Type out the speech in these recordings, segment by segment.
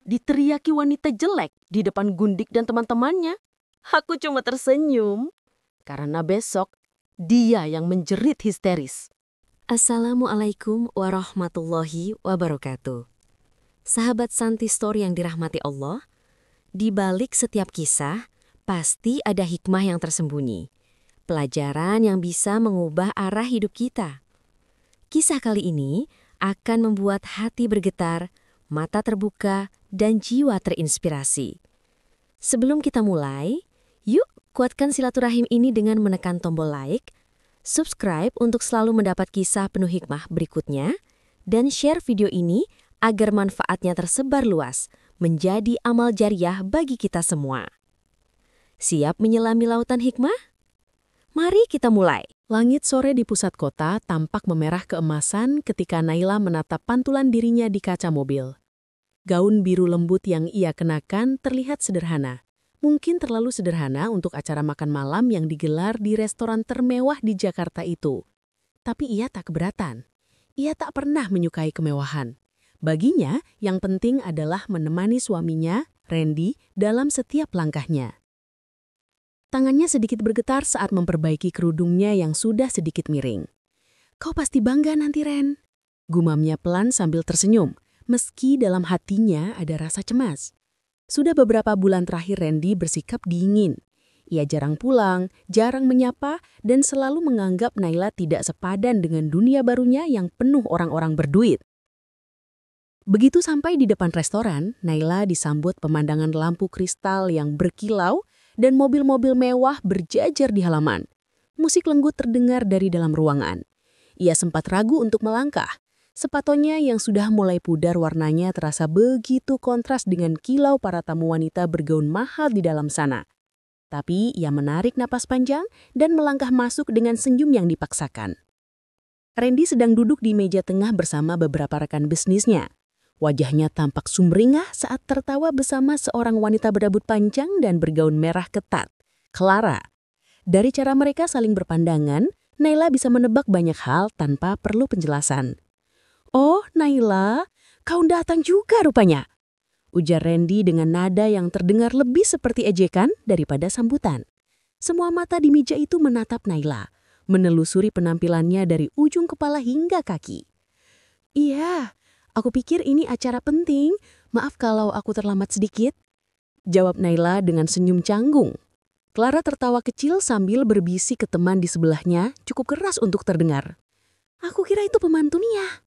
diteriaki wanita jelek di depan Gundik dan teman-temannya. Aku cuma tersenyum karena besok dia yang menjerit histeris. Assalamualaikum warahmatullahi wabarakatuh. Sahabat Santi Story yang dirahmati Allah, di balik setiap kisah pasti ada hikmah yang tersembunyi. Pelajaran yang bisa mengubah arah hidup kita. Kisah kali ini akan membuat hati bergetar, mata terbuka, dan jiwa terinspirasi. Sebelum kita mulai, yuk kuatkan silaturahim ini dengan menekan tombol like, subscribe untuk selalu mendapat kisah penuh hikmah berikutnya, dan share video ini agar manfaatnya tersebar luas, menjadi amal jariah bagi kita semua. Siap menyelami lautan hikmah? Mari kita mulai. Langit sore di pusat kota tampak memerah keemasan ketika Naila menatap pantulan dirinya di kaca mobil. Gaun biru lembut yang ia kenakan terlihat sederhana. Mungkin terlalu sederhana untuk acara makan malam yang digelar di restoran termewah di Jakarta itu. Tapi ia tak keberatan. Ia tak pernah menyukai kemewahan. Baginya, yang penting adalah menemani suaminya, Randy, dalam setiap langkahnya. Tangannya sedikit bergetar saat memperbaiki kerudungnya yang sudah sedikit miring. "Kau pasti bangga nanti, Ren," gumamnya pelan sambil tersenyum, meski dalam hatinya ada rasa cemas. Sudah beberapa bulan terakhir Randy bersikap dingin. Ia jarang pulang, jarang menyapa, dan selalu menganggap Naila tidak sepadan dengan dunia barunya yang penuh orang-orang berduit. Begitu sampai di depan restoran, Naila disambut pemandangan lampu kristal yang berkilau dan mobil-mobil mewah berjajar di halaman. Musik lembut terdengar dari dalam ruangan. Ia sempat ragu untuk melangkah. Sepatunya yang sudah mulai pudar warnanya terasa begitu kontras dengan kilau para tamu wanita bergaun mahal di dalam sana. Tapi ia menarik napas panjang dan melangkah masuk dengan senyum yang dipaksakan. Randy sedang duduk di meja tengah bersama beberapa rekan bisnisnya. Wajahnya tampak sumringah saat tertawa bersama seorang wanita berambut panjang dan bergaun merah ketat, Clara. Dari cara mereka saling berpandangan, Naila bisa menebak banyak hal tanpa perlu penjelasan. "Oh, Naila, kau datang juga rupanya," ujar Randy dengan nada yang terdengar lebih seperti ejekan daripada sambutan. Semua mata di meja itu menatap Naila, menelusuri penampilannya dari ujung kepala hingga kaki. "Iya, aku pikir ini acara penting. Maaf kalau aku terlambat sedikit," jawab Naila dengan senyum canggung. Clara tertawa kecil sambil berbisik ke teman di sebelahnya, cukup keras untuk terdengar. "Aku kira itu pembantu Nia."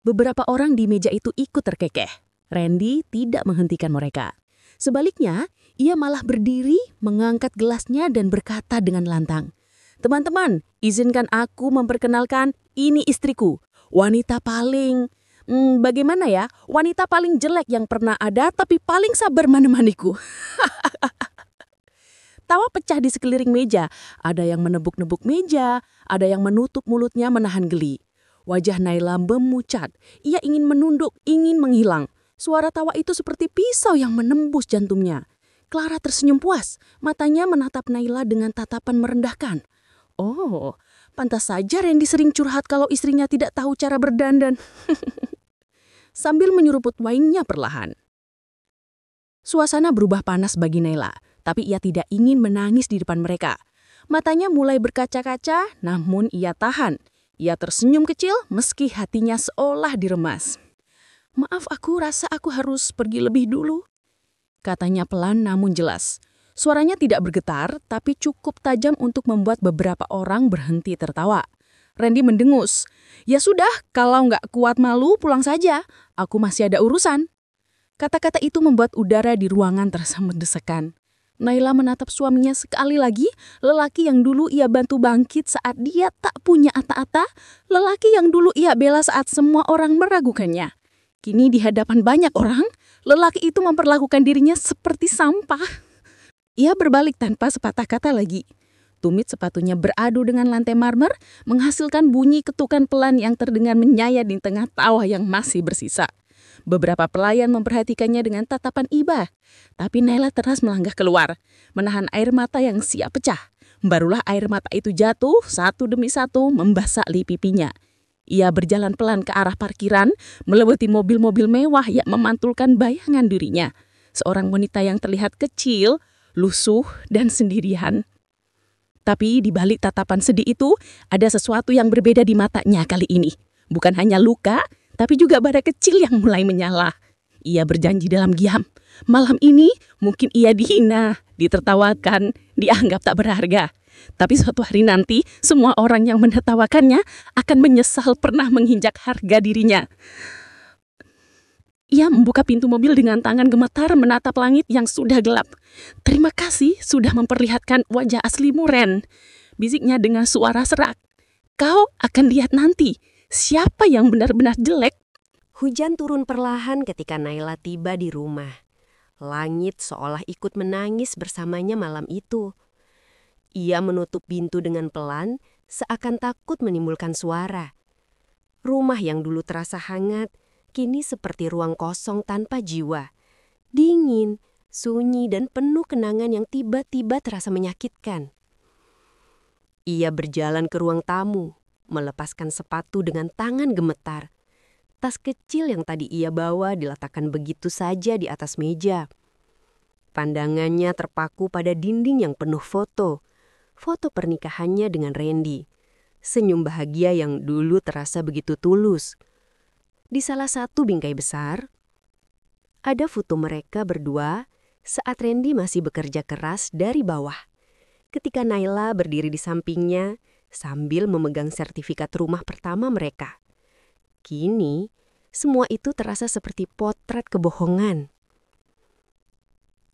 Beberapa orang di meja itu ikut terkekeh. Randy tidak menghentikan mereka. Sebaliknya, ia malah berdiri, mengangkat gelasnya dan berkata dengan lantang, "Teman-teman, izinkan aku memperkenalkan, ini istriku. Wanita paling... bagaimana ya? Wanita paling jelek yang pernah ada tapi paling sabar menemaniku." Tawa pecah di sekeliling meja. Ada yang menebuk-nebuk meja, ada yang menutup mulutnya menahan geli. Wajah Naila memucat. Ia ingin menunduk, ingin menghilang. Suara tawa itu seperti pisau yang menembus jantungnya. Clara tersenyum puas. Matanya menatap Naila dengan tatapan merendahkan. "Oh, pantas saja Randy sering curhat kalau istrinya tidak tahu cara berdandan." Sambil menyuruput wainnya perlahan. Suasana berubah panas bagi Naila, tapi ia tidak ingin menangis di depan mereka. Matanya mulai berkaca-kaca, namun ia tahan. Ia tersenyum kecil meski hatinya seolah diremas. "Maaf, aku rasa aku harus pergi lebih dulu," katanya pelan namun jelas. Suaranya tidak bergetar, tapi cukup tajam untuk membuat beberapa orang berhenti tertawa. Randy mendengus. "Ya sudah, kalau nggak kuat malu pulang saja. Aku masih ada urusan." Kata-kata itu membuat udara di ruangan terasa mendesakan. Naila menatap suaminya sekali lagi, lelaki yang dulu ia bantu bangkit saat dia tak punya ata-ata, lelaki yang dulu ia bela saat semua orang meragukannya. Kini di hadapan banyak orang, lelaki itu memperlakukan dirinya seperti sampah. Ia berbalik tanpa sepatah kata lagi. Tumit sepatunya beradu dengan lantai marmer, menghasilkan bunyi ketukan pelan yang terdengar menyayat di tengah tawa yang masih bersisa. Beberapa pelayan memperhatikannya dengan tatapan iba. Tapi Naila teras melangkah keluar, menahan air mata yang siap pecah. Barulah air mata itu jatuh satu demi satu membasahi pipinya. Ia berjalan pelan ke arah parkiran, melewati mobil-mobil mewah yang memantulkan bayangan dirinya. Seorang wanita yang terlihat kecil, lusuh, dan sendirian. Tapi di balik tatapan sedih itu, ada sesuatu yang berbeda di matanya kali ini. Bukan hanya luka, tapi juga bara kecil yang mulai menyala. Ia berjanji dalam diam. Malam ini mungkin ia dihina, ditertawakan, dianggap tak berharga. Tapi suatu hari nanti, semua orang yang menertawakannya akan menyesal pernah menginjak harga dirinya. Ia membuka pintu mobil dengan tangan gemetar menatap langit yang sudah gelap. "Terima kasih sudah memperlihatkan wajah aslimu, Ren," bisiknya dengan suara serak. "Kau akan lihat nanti, siapa yang benar-benar jelek." Hujan turun perlahan ketika Naila tiba di rumah. Langit seolah ikut menangis bersamanya malam itu. Ia menutup pintu dengan pelan, seakan takut menimbulkan suara. Rumah yang dulu terasa hangat, kini seperti ruang kosong tanpa jiwa. Dingin, sunyi, dan penuh kenangan yang tiba-tiba terasa menyakitkan. Ia berjalan ke ruang tamu, melepaskan sepatu dengan tangan gemetar. Tas kecil yang tadi ia bawa diletakkan begitu saja di atas meja. Pandangannya terpaku pada dinding yang penuh foto. Foto pernikahannya dengan Randy. Senyum bahagia yang dulu terasa begitu tulus. Di salah satu bingkai besar, ada foto mereka berdua saat Randy masih bekerja keras dari bawah. Ketika Naila berdiri di sampingnya sambil memegang sertifikat rumah pertama mereka. Kini, semua itu terasa seperti potret kebohongan.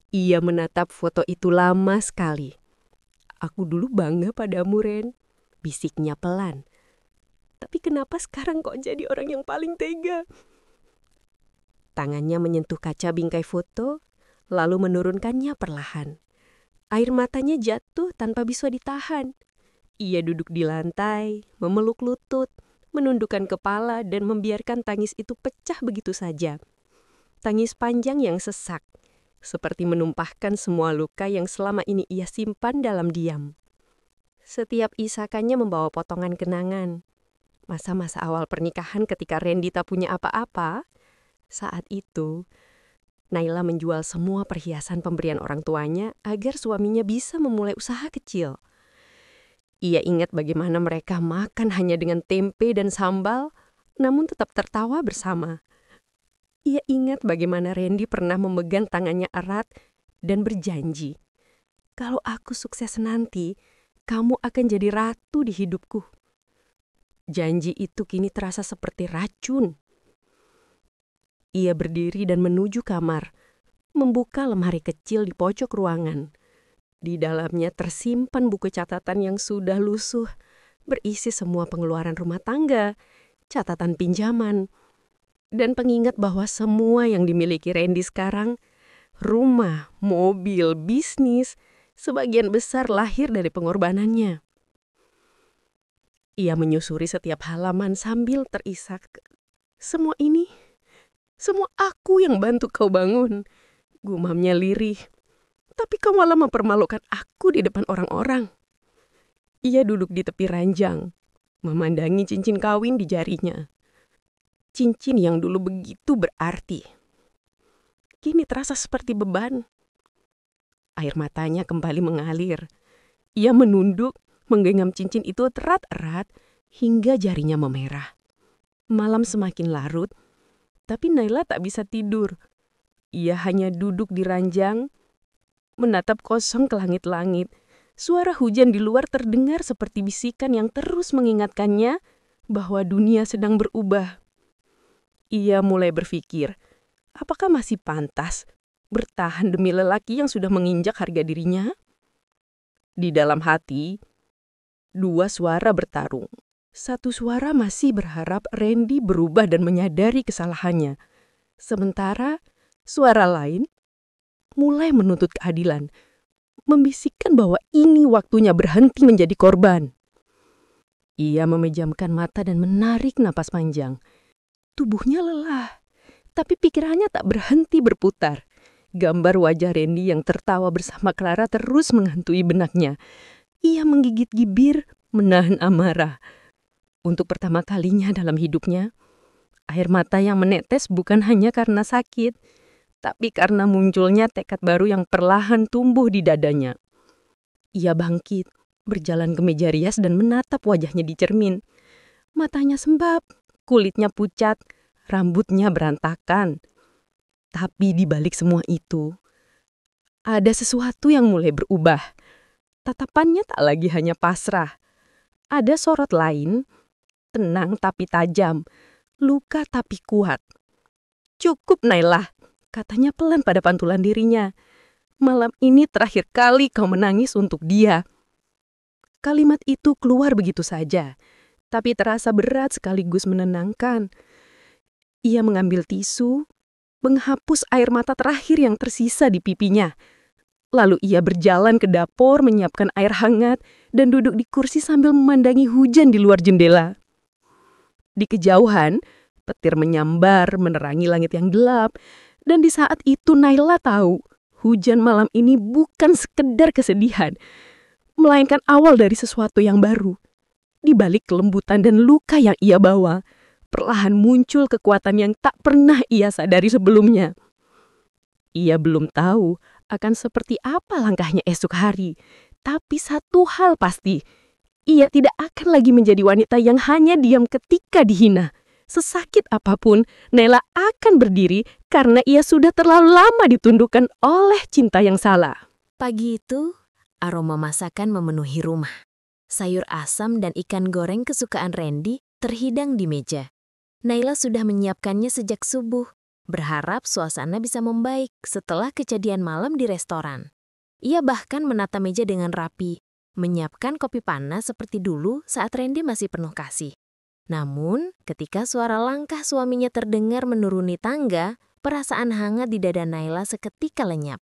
Ia menatap foto itu lama sekali. "Aku dulu bangga padamu, Ren," bisiknya pelan. "Tapi kenapa sekarang kok jadi orang yang paling tega?" Tangannya menyentuh kaca bingkai foto, lalu menurunkannya perlahan. Air matanya jatuh tanpa bisa ditahan. Ia duduk di lantai, memeluk lutut, menundukkan kepala dan membiarkan tangis itu pecah begitu saja. Tangis panjang yang sesak, seperti menumpahkan semua luka yang selama ini ia simpan dalam diam. Setiap isakannya membawa potongan kenangan. Masa-masa awal pernikahan ketika Randy tak punya apa-apa. Saat itu, Naila menjual semua perhiasan pemberian orang tuanya agar suaminya bisa memulai usaha kecil. Ia ingat bagaimana mereka makan hanya dengan tempe dan sambal, namun tetap tertawa bersama. Ia ingat bagaimana Randy pernah memegang tangannya erat dan berjanji, "Kalau aku sukses nanti, kamu akan jadi ratu di hidupku." Janji itu kini terasa seperti racun. Ia berdiri dan menuju kamar, membuka lemari kecil di pojok ruangan. Di dalamnya tersimpan buku catatan yang sudah lusuh, berisi semua pengeluaran rumah tangga, catatan pinjaman, dan pengingat bahwa semua yang dimiliki Randy sekarang, rumah, mobil, bisnis, sebagian besar lahir dari pengorbanannya. Ia menyusuri setiap halaman sambil terisak, "Semua ini, semua aku yang bantu kau bangun," gumamnya lirih. "Tapi kau malah mempermalukan aku di depan orang-orang." Ia duduk di tepi ranjang, memandangi cincin kawin di jarinya. Cincin yang dulu begitu berarti, kini terasa seperti beban. Air matanya kembali mengalir. Ia menunduk, menggenggam cincin itu erat-erat hingga jarinya memerah. Malam semakin larut, tapi Naila tak bisa tidur. Ia hanya duduk di ranjang, menatap kosong ke langit-langit. Suara hujan di luar terdengar seperti bisikan yang terus mengingatkannya bahwa dunia sedang berubah. Ia mulai berpikir, apakah masih pantas bertahan demi lelaki yang sudah menginjak harga dirinya? Di dalam hati, dua suara bertarung. Satu suara masih berharap Randy berubah dan menyadari kesalahannya. Sementara suara lain mulai menuntut keadilan, membisikkan bahwa ini waktunya berhenti menjadi korban. Ia memejamkan mata dan menarik napas panjang. Tubuhnya lelah, tapi pikirannya tak berhenti berputar. Gambar wajah Randy yang tertawa bersama Clara terus menghantui benaknya. Ia menggigit bibir, menahan amarah. Untuk pertama kalinya dalam hidupnya, air mata yang menetes bukan hanya karena sakit, tapi karena munculnya tekad baru yang perlahan tumbuh di dadanya. Ia bangkit, berjalan ke meja rias dan menatap wajahnya di cermin. Matanya sembab, kulitnya pucat, rambutnya berantakan. Tapi di balik semua itu, ada sesuatu yang mulai berubah. Tatapannya tak lagi hanya pasrah. Ada sorot lain, tenang tapi tajam, luka tapi kuat. "Cukup, Naila," katanya pelan pada pantulan dirinya. "Malam ini terakhir kali kau menangis untuk dia." Kalimat itu keluar begitu saja, tapi terasa berat sekaligus menenangkan. Ia mengambil tisu, menghapus air mata terakhir yang tersisa di pipinya. Lalu ia berjalan ke dapur menyiapkan air hangat dan duduk di kursi sambil memandangi hujan di luar jendela. Di kejauhan, petir menyambar menerangi langit yang gelap, dan di saat itu Naila tahu hujan malam ini bukan sekedar kesedihan, melainkan awal dari sesuatu yang baru. Di balik kelembutan dan luka yang ia bawa, perlahan muncul kekuatan yang tak pernah ia sadari sebelumnya. Ia belum tahu akan seperti apa langkahnya esok hari, tapi satu hal pasti, ia tidak akan lagi menjadi wanita yang hanya diam ketika dihina. Sesakit apapun, Naila akan berdiri karena ia sudah terlalu lama ditundukkan oleh cinta yang salah. Pagi itu, aroma masakan memenuhi rumah. Sayur asam dan ikan goreng kesukaan Randy terhidang di meja. Naila sudah menyiapkannya sejak subuh, berharap suasana bisa membaik setelah kejadian malam di restoran. Ia bahkan menata meja dengan rapi, menyiapkan kopi panas seperti dulu saat Randy masih penuh kasih. Namun, ketika suara langkah suaminya terdengar menuruni tangga, perasaan hangat di dada Naila seketika lenyap.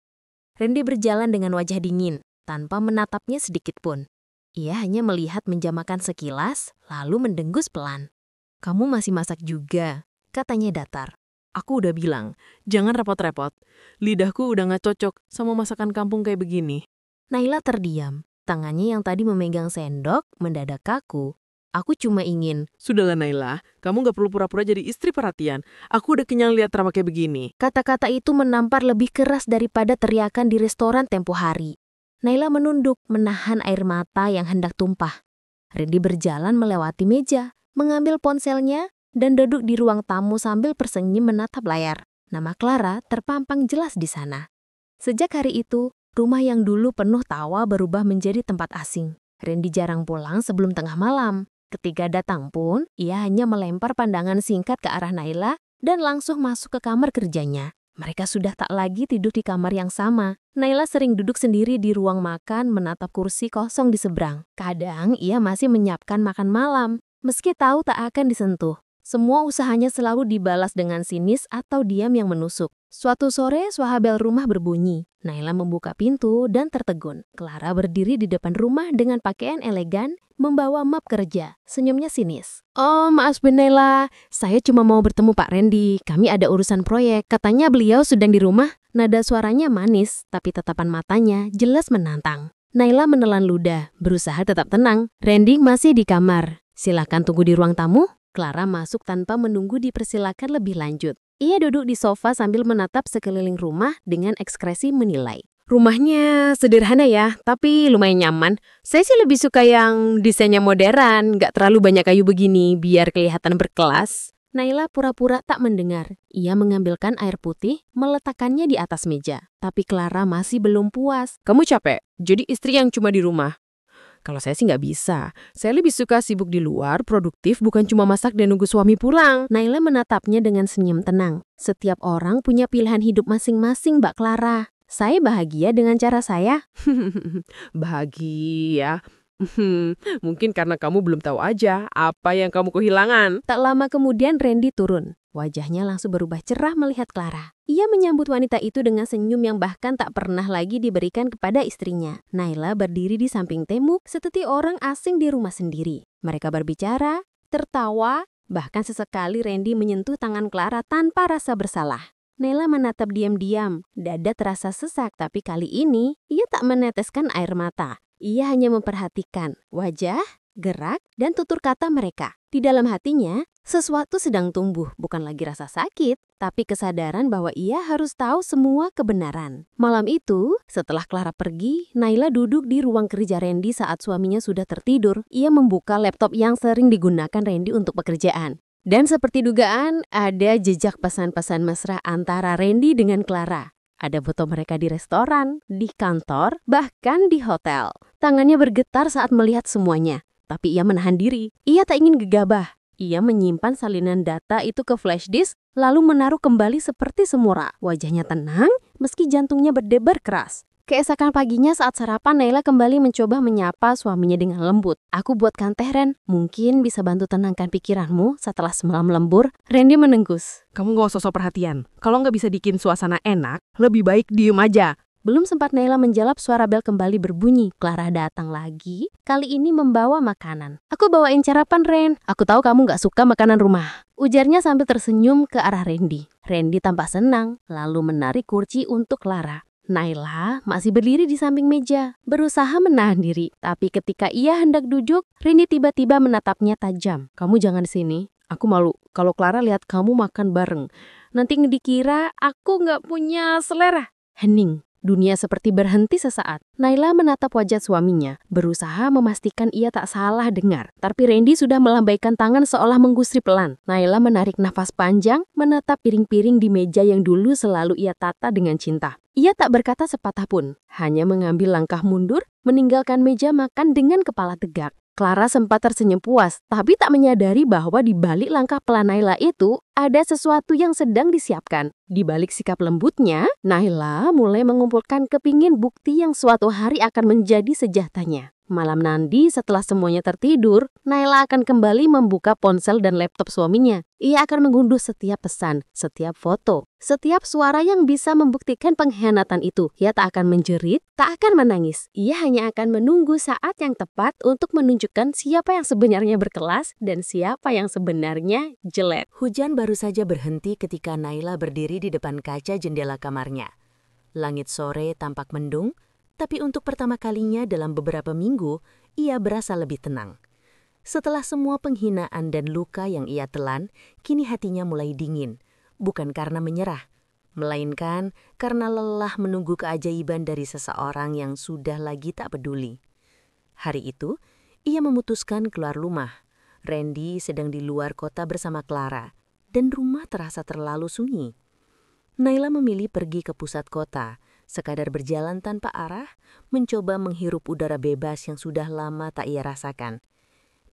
Randy berjalan dengan wajah dingin, tanpa menatapnya sedikit pun. Ia hanya melihat meja makan sekilas, lalu mendengus pelan. "Kamu masih masak juga," katanya datar. Aku udah bilang, jangan repot-repot. Lidahku udah gak cocok sama masakan kampung kayak begini. Naila terdiam. Tangannya yang tadi memegang sendok mendadak kaku. "Aku cuma ingin..." Sudahlah Naila, kamu gak perlu pura-pura jadi istri perhatian. Aku udah kenyang lihat drama kayak begini. Kata-kata itu menampar lebih keras daripada teriakan di restoran tempo hari. Naila menunduk, menahan air mata yang hendak tumpah. Randy berjalan melewati meja, mengambil ponselnya, dan duduk di ruang tamu sambil tersenyum menatap layar. Nama Clara terpampang jelas di sana. Sejak hari itu, rumah yang dulu penuh tawa berubah menjadi tempat asing. Randy jarang pulang sebelum tengah malam. Ketika datang pun, ia hanya melempar pandangan singkat ke arah Naila dan langsung masuk ke kamar kerjanya. Mereka sudah tak lagi tidur di kamar yang sama. Naila sering duduk sendiri di ruang makan menatap kursi kosong di seberang. Kadang ia masih menyiapkan makan malam, meski tahu tak akan disentuh. Semua usahanya selalu dibalas dengan sinis atau diam yang menusuk. Suatu sore, suara rumah berbunyi. Naila membuka pintu dan tertegun. Clara berdiri di depan rumah dengan pakaian elegan, membawa map kerja. Senyumnya sinis. "Oh, maaf Naila, saya cuma mau bertemu Pak Randy. Kami ada urusan proyek. Katanya beliau sedang di rumah." Nada suaranya manis, tapi tatapan matanya jelas menantang. Naila menelan ludah, berusaha tetap tenang. "Randy masih di kamar. Silakan tunggu di ruang tamu." Clara masuk tanpa menunggu dipersilakan lebih lanjut. Ia duduk di sofa sambil menatap sekeliling rumah dengan ekspresi menilai. "Rumahnya sederhana ya, tapi lumayan nyaman. Saya sih lebih suka yang desainnya modern, gak terlalu banyak kayu begini, biar kelihatan berkelas." Naila pura-pura tak mendengar. Ia mengambilkan air putih, meletakkannya di atas meja. Tapi Clara masih belum puas. "Kamu capek? Jadi istri yang cuma di rumah?" "Kalau saya sih nggak bisa. Saya lebih suka sibuk di luar, produktif, bukan cuma masak dan nunggu suami pulang." Naila menatapnya dengan senyum tenang. "Setiap orang punya pilihan hidup masing-masing, Mbak Clara. Saya bahagia dengan cara saya." Bahagia? Mungkin karena kamu belum tahu aja apa yang kamu kehilangan. Tak lama kemudian Randy turun. Wajahnya langsung berubah cerah melihat Clara. Ia menyambut wanita itu dengan senyum yang bahkan tak pernah lagi diberikan kepada istrinya. Naila berdiri di samping temu seperti orang asing di rumah sendiri. Mereka berbicara, tertawa, bahkan sesekali Randy menyentuh tangan Clara tanpa rasa bersalah. Naila menatap diam-diam, dada terasa sesak, tapi kali ini ia tak meneteskan air mata. Ia hanya memperhatikan wajah, gerak, dan tutur kata mereka. Di dalam hatinya, sesuatu sedang tumbuh, bukan lagi rasa sakit, tapi kesadaran bahwa ia harus tahu semua kebenaran. Malam itu, setelah Clara pergi, Naila duduk di ruang kerja Randy saat suaminya sudah tertidur. Ia membuka laptop yang sering digunakan Randy untuk pekerjaan. Dan seperti dugaan, ada jejak pesan-pesan mesra antara Randy dengan Clara. Ada foto mereka di restoran, di kantor, bahkan di hotel. Tangannya bergetar saat melihat semuanya. Tapi ia menahan diri. Ia tak ingin gegabah. Ia menyimpan salinan data itu ke flash disk, lalu menaruh kembali seperti semula. Wajahnya tenang, meski jantungnya berdebar keras. Keesokan paginya saat sarapan, Naila kembali mencoba menyapa suaminya dengan lembut. "Aku buatkan teh, Ren. Mungkin bisa bantu tenangkan pikiranmu setelah semalam lembur." Randy menenggus. Kamu gak usah sok perhatian. Kalau nggak bisa bikin suasana enak, lebih baik diem aja. Belum sempat Naila menjawab, suara bel kembali berbunyi. Clara datang lagi, kali ini membawa makanan. "Aku bawain sarapan, Ren. Aku tahu kamu gak suka makanan rumah," ujarnya sambil tersenyum ke arah Randy. Randy tampak senang, lalu menarik kursi untuk Clara. Naila masih berdiri di samping meja, berusaha menahan diri. Tapi ketika ia hendak duduk, Randy tiba-tiba menatapnya tajam. "Kamu jangan sini. Aku malu kalau Clara lihat kamu makan bareng. Nanti dikira aku gak punya selera." Hening. Dunia seperti berhenti sesaat. Naila menatap wajah suaminya, berusaha memastikan ia tak salah dengar. Tapi Randy sudah melambaikan tangan seolah menggusri pelan. Naila menarik nafas panjang, menatap piring-piring di meja yang dulu selalu ia tata dengan cinta. Ia tak berkata sepatah pun, hanya mengambil langkah mundur, meninggalkan meja makan dengan kepala tegak. Clara sempat tersenyum puas, tapi tak menyadari bahwa di balik langkah pelan Naila itu ada sesuatu yang sedang disiapkan. Di balik sikap lembutnya, Naila mulai mengumpulkan kepingin bukti yang suatu hari akan menjadi senjatanya. Malam nanti setelah semuanya tertidur, Naila akan kembali membuka ponsel dan laptop suaminya. Ia akan mengunduh setiap pesan, setiap foto, setiap suara yang bisa membuktikan pengkhianatan itu. Ia tak akan menjerit, tak akan menangis. Ia hanya akan menunggu saat yang tepat untuk menunjukkan siapa yang sebenarnya berkelas dan siapa yang sebenarnya jelek. Hujan baru saja berhenti ketika Naila berdiri di depan kaca jendela kamarnya. Langit sore tampak mendung, tapi untuk pertama kalinya dalam beberapa minggu, ia berasa lebih tenang. Setelah semua penghinaan dan luka yang ia telan, kini hatinya mulai dingin. Bukan karena menyerah, melainkan karena lelah menunggu keajaiban dari seseorang yang sudah lagi tak peduli. Hari itu, ia memutuskan keluar rumah. Randy sedang di luar kota bersama Clara, dan rumah terasa terlalu sunyi. Naila memilih pergi ke pusat kota, sekadar berjalan tanpa arah, mencoba menghirup udara bebas yang sudah lama tak ia rasakan.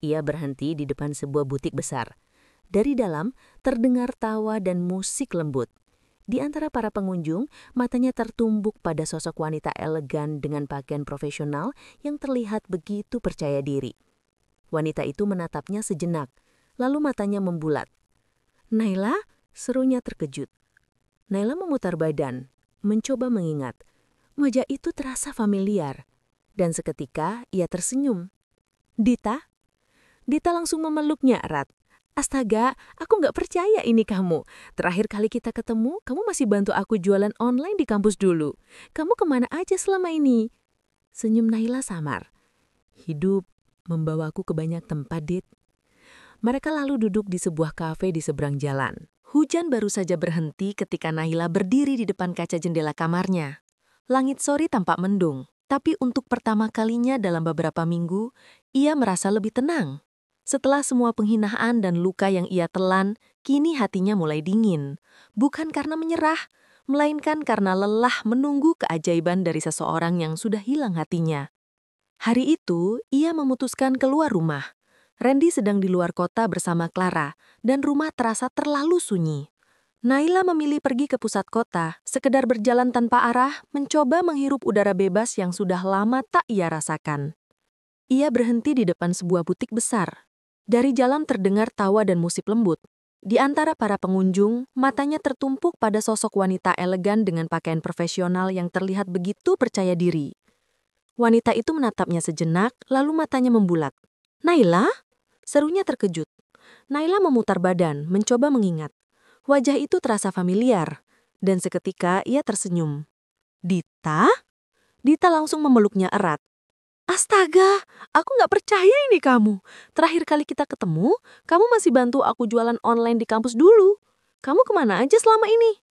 Ia berhenti di depan sebuah butik besar. Dari dalam, terdengar tawa dan musik lembut. Di antara para pengunjung, matanya tertumbuk pada sosok wanita elegan dengan pakaian profesional yang terlihat begitu percaya diri. Wanita itu menatapnya sejenak, lalu matanya membulat. "Naila?" serunya terkejut. Naila memutar badan, mencoba mengingat. Wajah itu terasa familiar, dan seketika ia tersenyum. "Dita?" Dita langsung memeluknya erat. "Astaga, aku gak percaya ini kamu. Terakhir kali kita ketemu, kamu masih bantu aku jualan online di kampus dulu. Kamu kemana aja selama ini?" Senyum Naila samar. "Hidup membawaku ke banyak tempat, Dit." Mereka lalu duduk di sebuah kafe di seberang jalan. Hujan baru saja berhenti ketika Naila berdiri di depan kaca jendela kamarnya. Langit sore tampak mendung, tapi untuk pertama kalinya dalam beberapa minggu, ia merasa lebih tenang. Setelah semua penghinaan dan luka yang ia telan, kini hatinya mulai dingin. Bukan karena menyerah, melainkan karena lelah menunggu keajaiban dari seseorang yang sudah hilang hatinya. Hari itu, ia memutuskan keluar rumah. Randy sedang di luar kota bersama Clara, dan rumah terasa terlalu sunyi. Naila memilih pergi ke pusat kota, sekedar berjalan tanpa arah, mencoba menghirup udara bebas yang sudah lama tak ia rasakan. Ia berhenti di depan sebuah butik besar. Dari jalan terdengar tawa dan musik lembut. Di antara para pengunjung, matanya tertumpuk pada sosok wanita elegan dengan pakaian profesional yang terlihat begitu percaya diri. Wanita itu menatapnya sejenak, lalu matanya membulat. "Naila?" serunya terkejut. Naila memutar badan, mencoba mengingat. Wajah itu terasa familiar, dan seketika ia tersenyum. "Dita?" Dita langsung memeluknya erat. Astaga, aku nggak percaya ini kamu. Terakhir kali kita ketemu, kamu masih bantu aku jualan online di kampus dulu. Kamu kemana aja selama ini?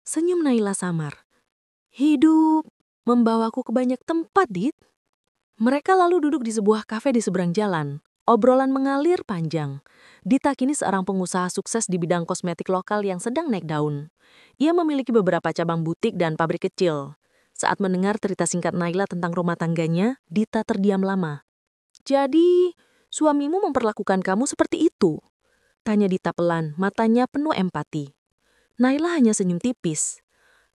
Senyum Naila samar. Hidup membawaku ke banyak tempat, Dit. Mereka lalu duduk di sebuah kafe di seberang jalan. Obrolan mengalir panjang. Dita kini seorang pengusaha sukses di bidang kosmetik lokal yang sedang naik daun. Ia memiliki beberapa cabang butik dan pabrik kecil. Saat mendengar cerita singkat Naila tentang rumah tangganya, Dita terdiam lama. Jadi, suamimu memperlakukan kamu seperti itu? Tanya Dita pelan, matanya penuh empati. Naila hanya senyum tipis.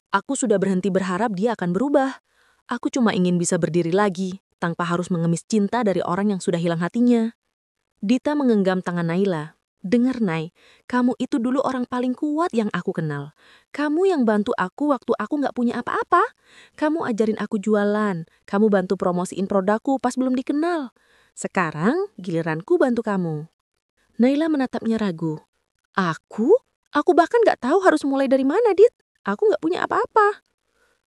Aku sudah berhenti berharap dia akan berubah. Aku cuma ingin bisa berdiri lagi, tanpa harus mengemis cinta dari orang yang sudah hilang hatinya. Dita menggenggam tangan Naila. Dengar, Nay, kamu itu dulu orang paling kuat yang aku kenal. Kamu yang bantu aku waktu aku nggak punya apa-apa. Kamu ajarin aku jualan. Kamu bantu promosiin produkku pas belum dikenal. Sekarang giliranku bantu kamu. Naila menatapnya ragu. Aku? Aku bahkan nggak tahu harus mulai dari mana, Dit. Aku nggak punya apa-apa.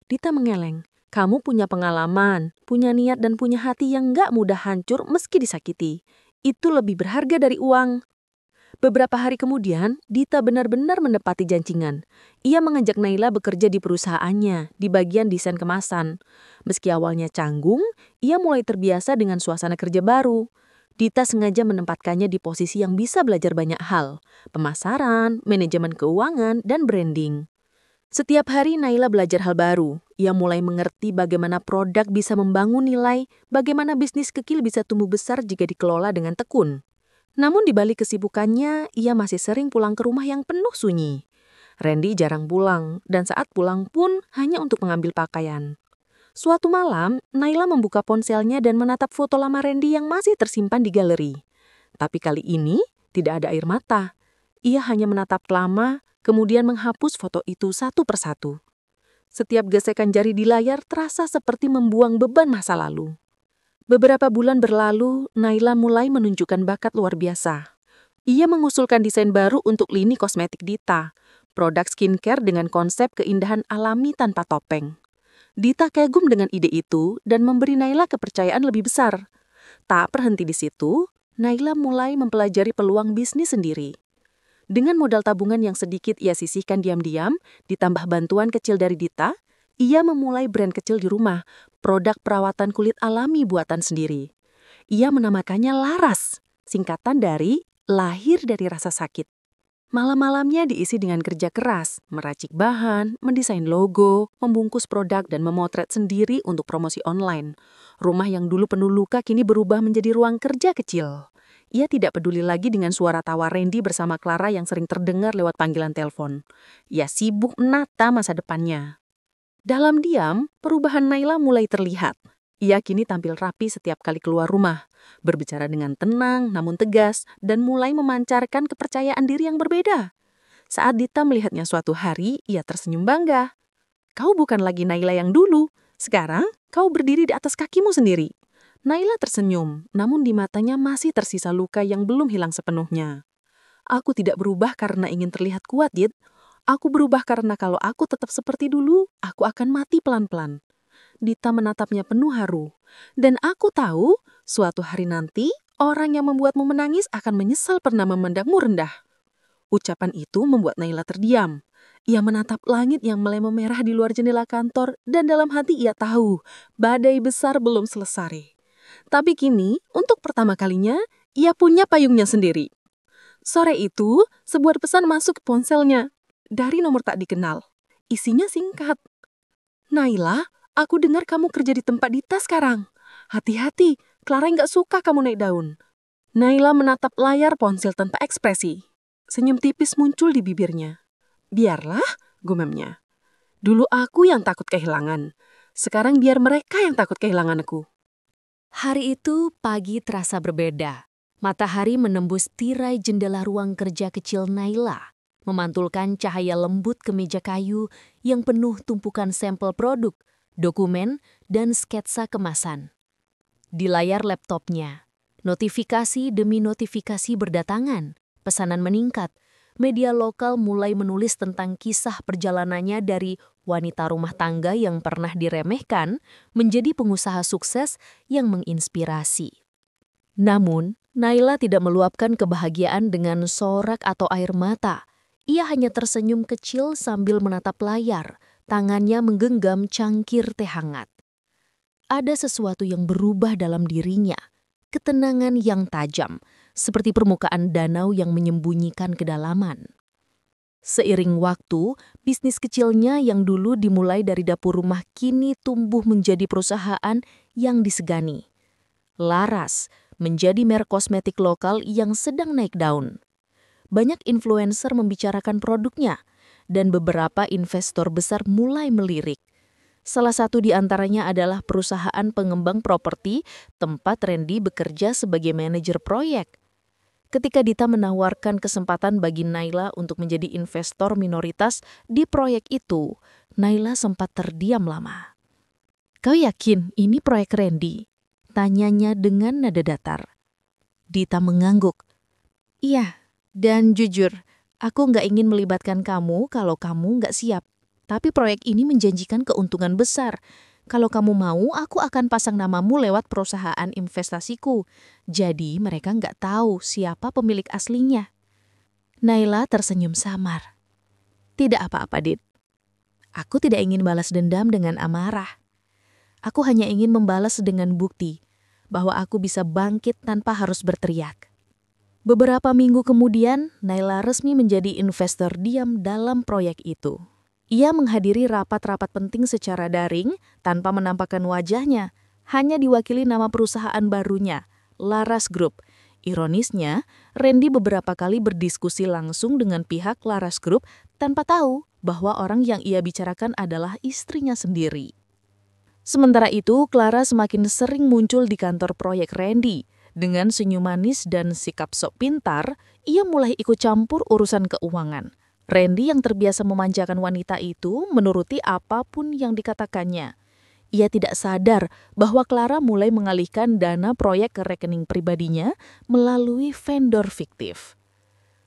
Dita mengeleng. Kamu punya pengalaman, punya niat dan punya hati yang nggak mudah hancur meski disakiti. Itu lebih berharga dari uang. Beberapa hari kemudian, Dita benar-benar menepati janjian. Ia mengajak Naila bekerja di perusahaannya, di bagian desain kemasan. Meski awalnya canggung, ia mulai terbiasa dengan suasana kerja baru. Dita sengaja menempatkannya di posisi yang bisa belajar banyak hal, pemasaran, manajemen keuangan, dan branding. Setiap hari Naila belajar hal baru. Ia mulai mengerti bagaimana produk bisa membangun nilai, bagaimana bisnis kecil bisa tumbuh besar jika dikelola dengan tekun. Namun di balik kesibukannya, ia masih sering pulang ke rumah yang penuh sunyi. Randy jarang pulang, dan saat pulang pun hanya untuk mengambil pakaian. Suatu malam, Naila membuka ponselnya dan menatap foto lama Randy yang masih tersimpan di galeri. Tapi kali ini, tidak ada air mata. Ia hanya menatap lama, kemudian menghapus foto itu satu persatu. Setiap gesekan jari di layar terasa seperti membuang beban masa lalu. Beberapa bulan berlalu, Naila mulai menunjukkan bakat luar biasa. Ia mengusulkan desain baru untuk lini kosmetik Dita, produk skincare dengan konsep keindahan alami tanpa topeng. Dita kagum dengan ide itu dan memberi Naila kepercayaan lebih besar. Tak berhenti di situ, Naila mulai mempelajari peluang bisnis sendiri. Dengan modal tabungan yang sedikit ia sisihkan diam-diam, ditambah bantuan kecil dari Dita, ia memulai brand kecil di rumah, produk perawatan kulit alami buatan sendiri. Ia menamakannya Laras, singkatan dari lahir dari rasa sakit. Malam-malamnya diisi dengan kerja keras, meracik bahan, mendesain logo, membungkus produk dan memotret sendiri untuk promosi online. Rumah yang dulu penuh luka kini berubah menjadi ruang kerja kecil. Ia tidak peduli lagi dengan suara tawa Randy bersama Clara yang sering terdengar lewat panggilan telepon. Ia sibuk menata masa depannya. Dalam diam, perubahan Naila mulai terlihat. Ia kini tampil rapi setiap kali keluar rumah, berbicara dengan tenang namun tegas, dan mulai memancarkan kepercayaan diri yang berbeda. Saat Dita melihatnya suatu hari, ia tersenyum bangga. Kau bukan lagi Naila yang dulu, sekarang kau berdiri di atas kakimu sendiri. Naila tersenyum, namun di matanya masih tersisa luka yang belum hilang sepenuhnya. Aku tidak berubah karena ingin terlihat kuat, Dit. Aku berubah karena kalau aku tetap seperti dulu, aku akan mati pelan-pelan. Dita menatapnya penuh haru. Dan aku tahu, suatu hari nanti, orang yang membuatmu menangis akan menyesal pernah memandangmu rendah. Ucapan itu membuat Naila terdiam. Ia menatap langit yang mulai memerah di luar jendela kantor, dan dalam hati ia tahu, badai besar belum selesai. Tapi kini, untuk pertama kalinya, ia punya payungnya sendiri. Sore itu, sebuah pesan masuk ke ponselnya. Dari nomor tak dikenal. Isinya singkat. Naila, aku dengar kamu kerja di tempat Dita sekarang. Hati-hati, Clara nggak suka kamu naik daun. Naila menatap layar ponsel tanpa ekspresi. Senyum tipis muncul di bibirnya. Biarlah, gumamnya. Dulu aku yang takut kehilangan. Sekarang biar mereka yang takut kehilangan aku. Hari itu pagi terasa berbeda. Matahari menembus tirai jendela ruang kerja kecil Naila, memantulkan cahaya lembut ke meja kayu yang penuh tumpukan sampel produk, dokumen, dan sketsa kemasan. Di layar laptopnya, notifikasi demi notifikasi berdatangan, pesanan meningkat, media lokal mulai menulis tentang kisah perjalanannya dari wanita rumah tangga yang pernah diremehkan menjadi pengusaha sukses yang menginspirasi. Namun, Naila tidak meluapkan kebahagiaan dengan sorak atau air mata. Ia hanya tersenyum kecil sambil menatap layar, tangannya menggenggam cangkir teh hangat. Ada sesuatu yang berubah dalam dirinya, ketenangan yang tajam, seperti permukaan danau yang menyembunyikan kedalaman. Seiring waktu, bisnis kecilnya yang dulu dimulai dari dapur rumah kini tumbuh menjadi perusahaan yang disegani. Laras menjadi merek kosmetik lokal yang sedang naik daun. Banyak influencer membicarakan produknya, dan beberapa investor besar mulai melirik. Salah satu di antaranya adalah perusahaan pengembang properti tempat Randy bekerja sebagai manajer proyek. Ketika Dita menawarkan kesempatan bagi Naila untuk menjadi investor minoritas di proyek itu, Naila sempat terdiam lama. "Kau yakin ini proyek Randy?" tanyanya dengan nada datar. Dita mengangguk. "Iya, dan jujur, aku nggak ingin melibatkan kamu kalau kamu nggak siap. Tapi proyek ini menjanjikan keuntungan besar. Kalau kamu mau, aku akan pasang namamu lewat perusahaan investasiku. Jadi mereka nggak tahu siapa pemilik aslinya." Naila tersenyum samar. "Tidak apa-apa, Dit. Aku tidak ingin balas dendam dengan amarah. Aku hanya ingin membalas dengan bukti bahwa aku bisa bangkit tanpa harus berteriak." Beberapa minggu kemudian, Naila resmi menjadi investor diam dalam proyek itu. Ia menghadiri rapat-rapat penting secara daring tanpa menampakkan wajahnya, hanya diwakili nama perusahaan barunya, Laras Group. Ironisnya, Randy beberapa kali berdiskusi langsung dengan pihak Laras Group tanpa tahu bahwa orang yang ia bicarakan adalah istrinya sendiri. Sementara itu, Clara semakin sering muncul di kantor proyek Randy. Dengan senyum manis dan sikap sok pintar, ia mulai ikut campur urusan keuangan. Randy yang terbiasa memanjakan wanita itu menuruti apapun yang dikatakannya. Ia tidak sadar bahwa Clara mulai mengalihkan dana proyek ke rekening pribadinya melalui vendor fiktif.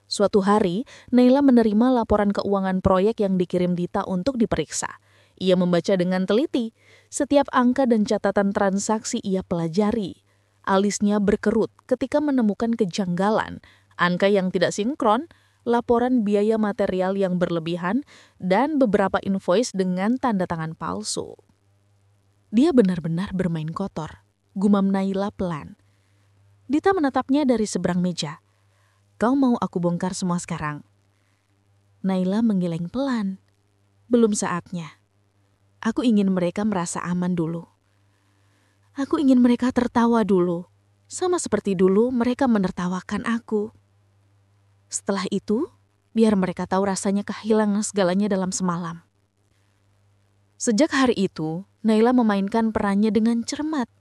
Suatu hari, Naila menerima laporan keuangan proyek yang dikirim Dita untuk diperiksa. Ia membaca dengan teliti. Setiap angka dan catatan transaksi ia pelajari. Alisnya berkerut ketika menemukan kejanggalan, angka yang tidak sinkron, laporan biaya material yang berlebihan, dan beberapa invoice dengan tanda tangan palsu. "Dia benar-benar bermain kotor," gumam Naila pelan. Dita menatapnya dari seberang meja. "Kau mau aku bongkar semua sekarang?" Naila menggeleng pelan. "Belum saatnya. Aku ingin mereka merasa aman dulu. Aku ingin mereka tertawa dulu, sama seperti dulu mereka menertawakan aku. Setelah itu, biar mereka tahu rasanya kehilangan segalanya dalam semalam." Sejak hari itu, Naila memainkan perannya dengan cermat.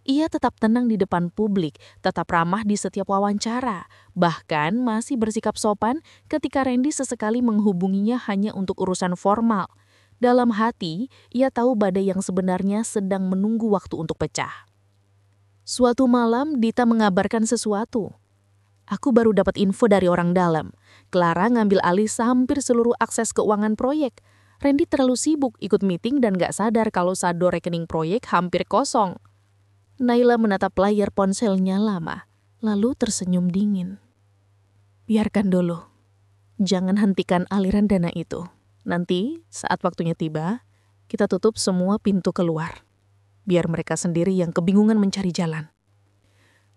Ia tetap tenang di depan publik, tetap ramah di setiap wawancara, bahkan masih bersikap sopan ketika Randy sesekali menghubunginya hanya untuk urusan formal. Dalam hati, ia tahu badai yang sebenarnya sedang menunggu waktu untuk pecah. Suatu malam, Dita mengabarkan sesuatu. "Aku baru dapat info dari orang dalam. Clara ngambil alih hampir seluruh akses keuangan proyek. Randy terlalu sibuk ikut meeting dan gak sadar kalau saldo rekening proyek hampir kosong." Naila menatap layar ponselnya lama, lalu tersenyum dingin. "Biarkan dulu. Jangan hentikan aliran dana itu. Nanti saat waktunya tiba, kita tutup semua pintu keluar. Biar mereka sendiri yang kebingungan mencari jalan."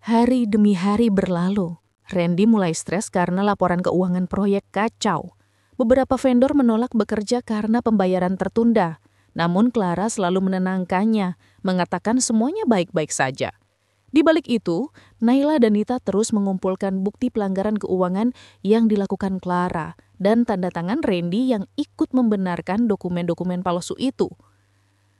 Hari demi hari berlalu. Randy mulai stres karena laporan keuangan proyek kacau. Beberapa vendor menolak bekerja karena pembayaran tertunda. Namun Clara selalu menenangkannya, mengatakan semuanya baik-baik saja. Di balik itu, Naila dan Dita terus mengumpulkan bukti pelanggaran keuangan yang dilakukan Clara dan tanda tangan Randy yang ikut membenarkan dokumen-dokumen palsu itu.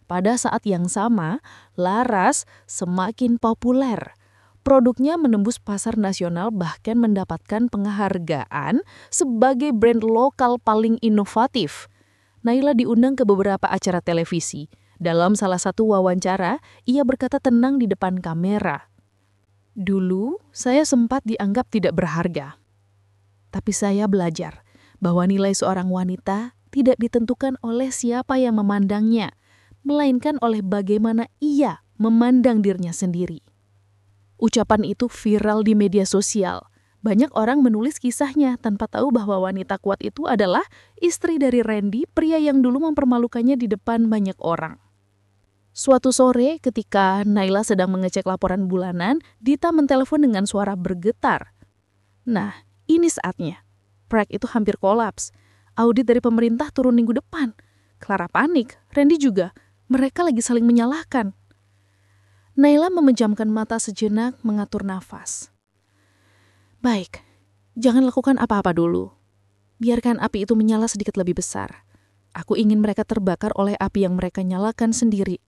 Pada saat yang sama, Laras semakin populer. Produknya menembus pasar nasional bahkan mendapatkan penghargaan sebagai brand lokal paling inovatif. Naila diundang ke beberapa acara televisi. Dalam salah satu wawancara, ia berkata tenang di depan kamera. "Dulu, saya sempat dianggap tidak berharga. Tapi saya belajar bahwa nilai seorang wanita tidak ditentukan oleh siapa yang memandangnya, melainkan oleh bagaimana ia memandang dirinya sendiri. Ucapan itu viral di media sosial. Banyak orang menulis kisahnya tanpa tahu bahwa wanita kuat itu adalah istri dari Randy, pria yang dulu mempermalukannya di depan banyak orang. Suatu sore ketika Naila sedang mengecek laporan bulanan, Dita mentelepon dengan suara bergetar. Nah, ini saatnya. Proyek itu hampir kolaps. Audit dari pemerintah turun minggu depan. Clara panik, Randy juga. Mereka lagi saling menyalahkan. Naila memejamkan mata sejenak, mengatur nafas. Baik, jangan lakukan apa-apa dulu. Biarkan api itu menyala sedikit lebih besar. Aku ingin mereka terbakar oleh api yang mereka nyalakan sendiri.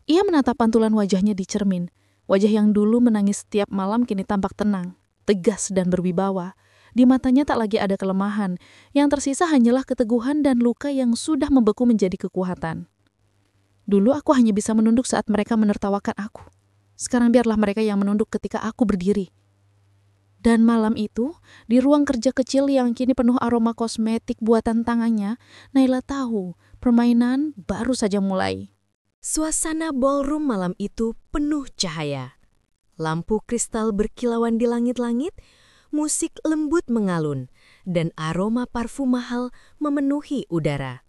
Ia menatap pantulan wajahnya di cermin. Wajah yang dulu menangis setiap malam kini tampak tenang, tegas dan berwibawa. Di matanya tak lagi ada kelemahan. Yang tersisa hanyalah keteguhan dan luka yang sudah membeku menjadi kekuatan. Dulu aku hanya bisa menunduk saat mereka menertawakan aku. Sekarang biarlah mereka yang menunduk ketika aku berdiri. Dan malam itu, di ruang kerja kecil yang kini penuh aroma kosmetik buatan tangannya, Naila tahu permainan baru saja mulai. Suasana ballroom malam itu penuh cahaya. Lampu kristal berkilauan di langit-langit, musik lembut mengalun, dan aroma parfum mahal memenuhi udara.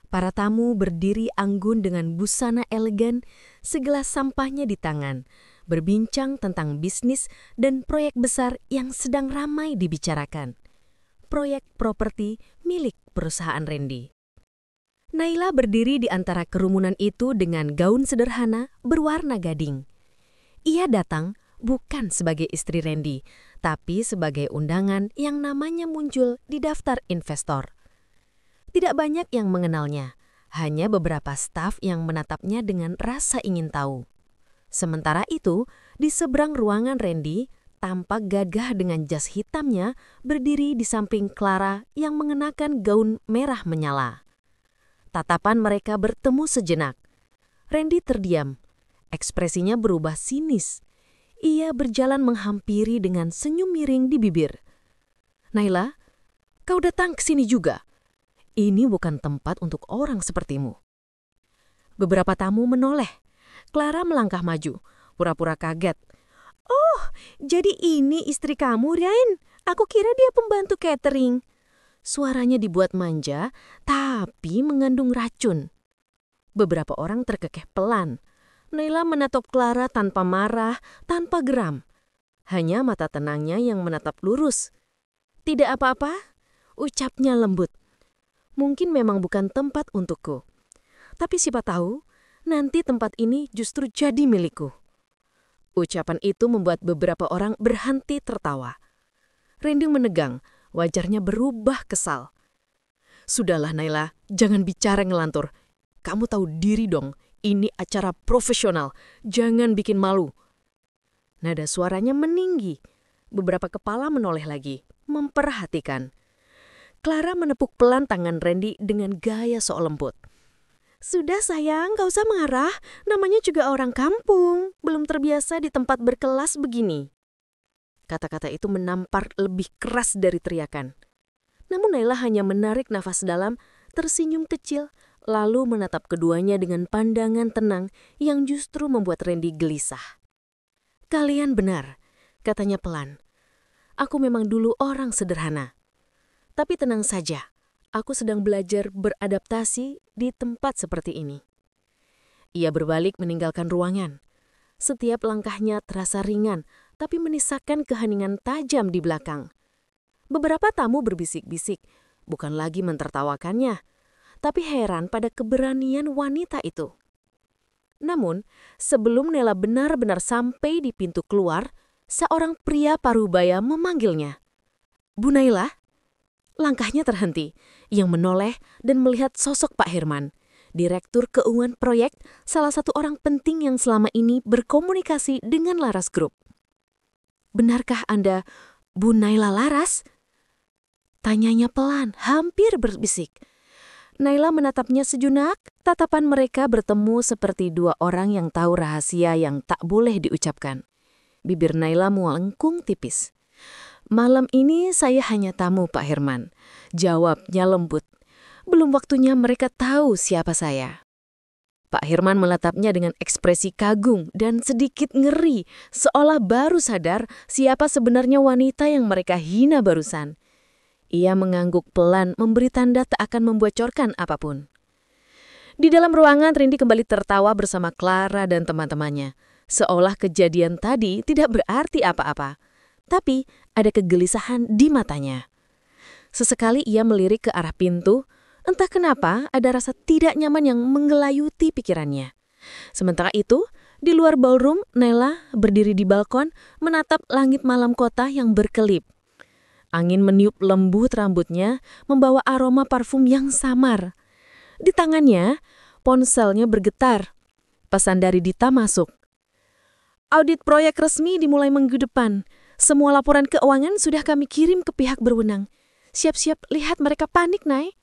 Para tamu berdiri anggun dengan busana elegan, segelas sampahnya di tangan, berbincang tentang bisnis dan proyek besar yang sedang ramai dibicarakan. Proyek properti milik perusahaan Randy. Naila berdiri di antara kerumunan itu dengan gaun sederhana berwarna gading. Ia datang bukan sebagai istri Randy, tapi sebagai undangan yang namanya muncul di daftar investor. Tidak banyak yang mengenalnya, hanya beberapa staf yang menatapnya dengan rasa ingin tahu. Sementara itu, di seberang ruangan Randy, tampak gagah dengan jas hitamnya berdiri di samping Clara yang mengenakan gaun merah menyala. Tatapan mereka bertemu sejenak. Randy terdiam. Ekspresinya berubah sinis. Ia berjalan menghampiri dengan senyum miring di bibir. Naila, kau datang ke sini juga. Ini bukan tempat untuk orang sepertimu. Beberapa tamu menoleh. Clara melangkah maju, pura-pura kaget. Oh, jadi ini istri kamu, Ryan? Aku kira dia pembantu catering. Suaranya dibuat manja, tapi mengandung racun. Beberapa orang terkekeh pelan. Naila menatap Clara tanpa marah, tanpa geram. Hanya mata tenangnya yang menatap lurus. Tidak apa-apa, ucapnya lembut. Mungkin memang bukan tempat untukku. Tapi siapa tahu, nanti tempat ini justru jadi milikku. Ucapan itu membuat beberapa orang berhenti tertawa. Randy menegang. Wajarnya berubah kesal. Sudahlah Naila, jangan bicara ngelantur. Kamu tahu diri dong, ini acara profesional. Jangan bikin malu. Nada suaranya meninggi. Beberapa kepala menoleh lagi, memperhatikan. Clara menepuk pelan tangan Randy dengan gaya sok lembut. Sudah sayang, gak usah marah. Namanya juga orang kampung. Belum terbiasa di tempat berkelas begini. Kata-kata itu menampar lebih keras dari teriakan. Namun Naila hanya menarik nafas dalam, tersenyum kecil, lalu menatap keduanya dengan pandangan tenang yang justru membuat Randy gelisah. Kalian benar, katanya pelan. Aku memang dulu orang sederhana. Tapi tenang saja, aku sedang belajar beradaptasi di tempat seperti ini. Ia berbalik meninggalkan ruangan. Setiap langkahnya terasa ringan, tapi menisakan keheningan tajam di belakang. Beberapa tamu berbisik-bisik, bukan lagi mentertawakannya, tapi heran pada keberanian wanita itu. Namun, sebelum Naila benar-benar sampai di pintu keluar, seorang pria parubaya memanggilnya. Bu Naila? Langkahnya terhenti, yang menoleh dan melihat sosok Pak Herman, Direktur Keuangan Proyek, salah satu orang penting yang selama ini berkomunikasi dengan Laras Group. Benarkah Anda Bu Naila Laras? Tanyanya pelan, hampir berbisik. Naila menatapnya sejenak, tatapan mereka bertemu seperti dua orang yang tahu rahasia yang tak boleh diucapkan. Bibir Naila melengkung tipis. Malam ini saya hanya tamu Pak Herman, jawabnya lembut. Belum waktunya mereka tahu siapa saya. Pak Hirman menatapnya dengan ekspresi kagum dan sedikit ngeri, seolah baru sadar siapa sebenarnya wanita yang mereka hina barusan. Ia mengangguk pelan, memberi tanda tak akan membocorkan apapun. Di dalam ruangan, Randy kembali tertawa bersama Clara dan teman-temannya. Seolah kejadian tadi tidak berarti apa-apa. Tapi ada kegelisahan di matanya. Sesekali ia melirik ke arah pintu. Entah kenapa ada rasa tidak nyaman yang menggelayuti pikirannya. Sementara itu, di luar ballroom, Naila berdiri di balkon menatap langit malam kota yang berkelip. Angin meniup lembut rambutnya, membawa aroma parfum yang samar. Di tangannya, ponselnya bergetar. Pesan dari Dita masuk. Audit proyek resmi dimulai minggu depan. Semua laporan keuangan sudah kami kirim ke pihak berwenang. Siap-siap lihat mereka panik, Nay.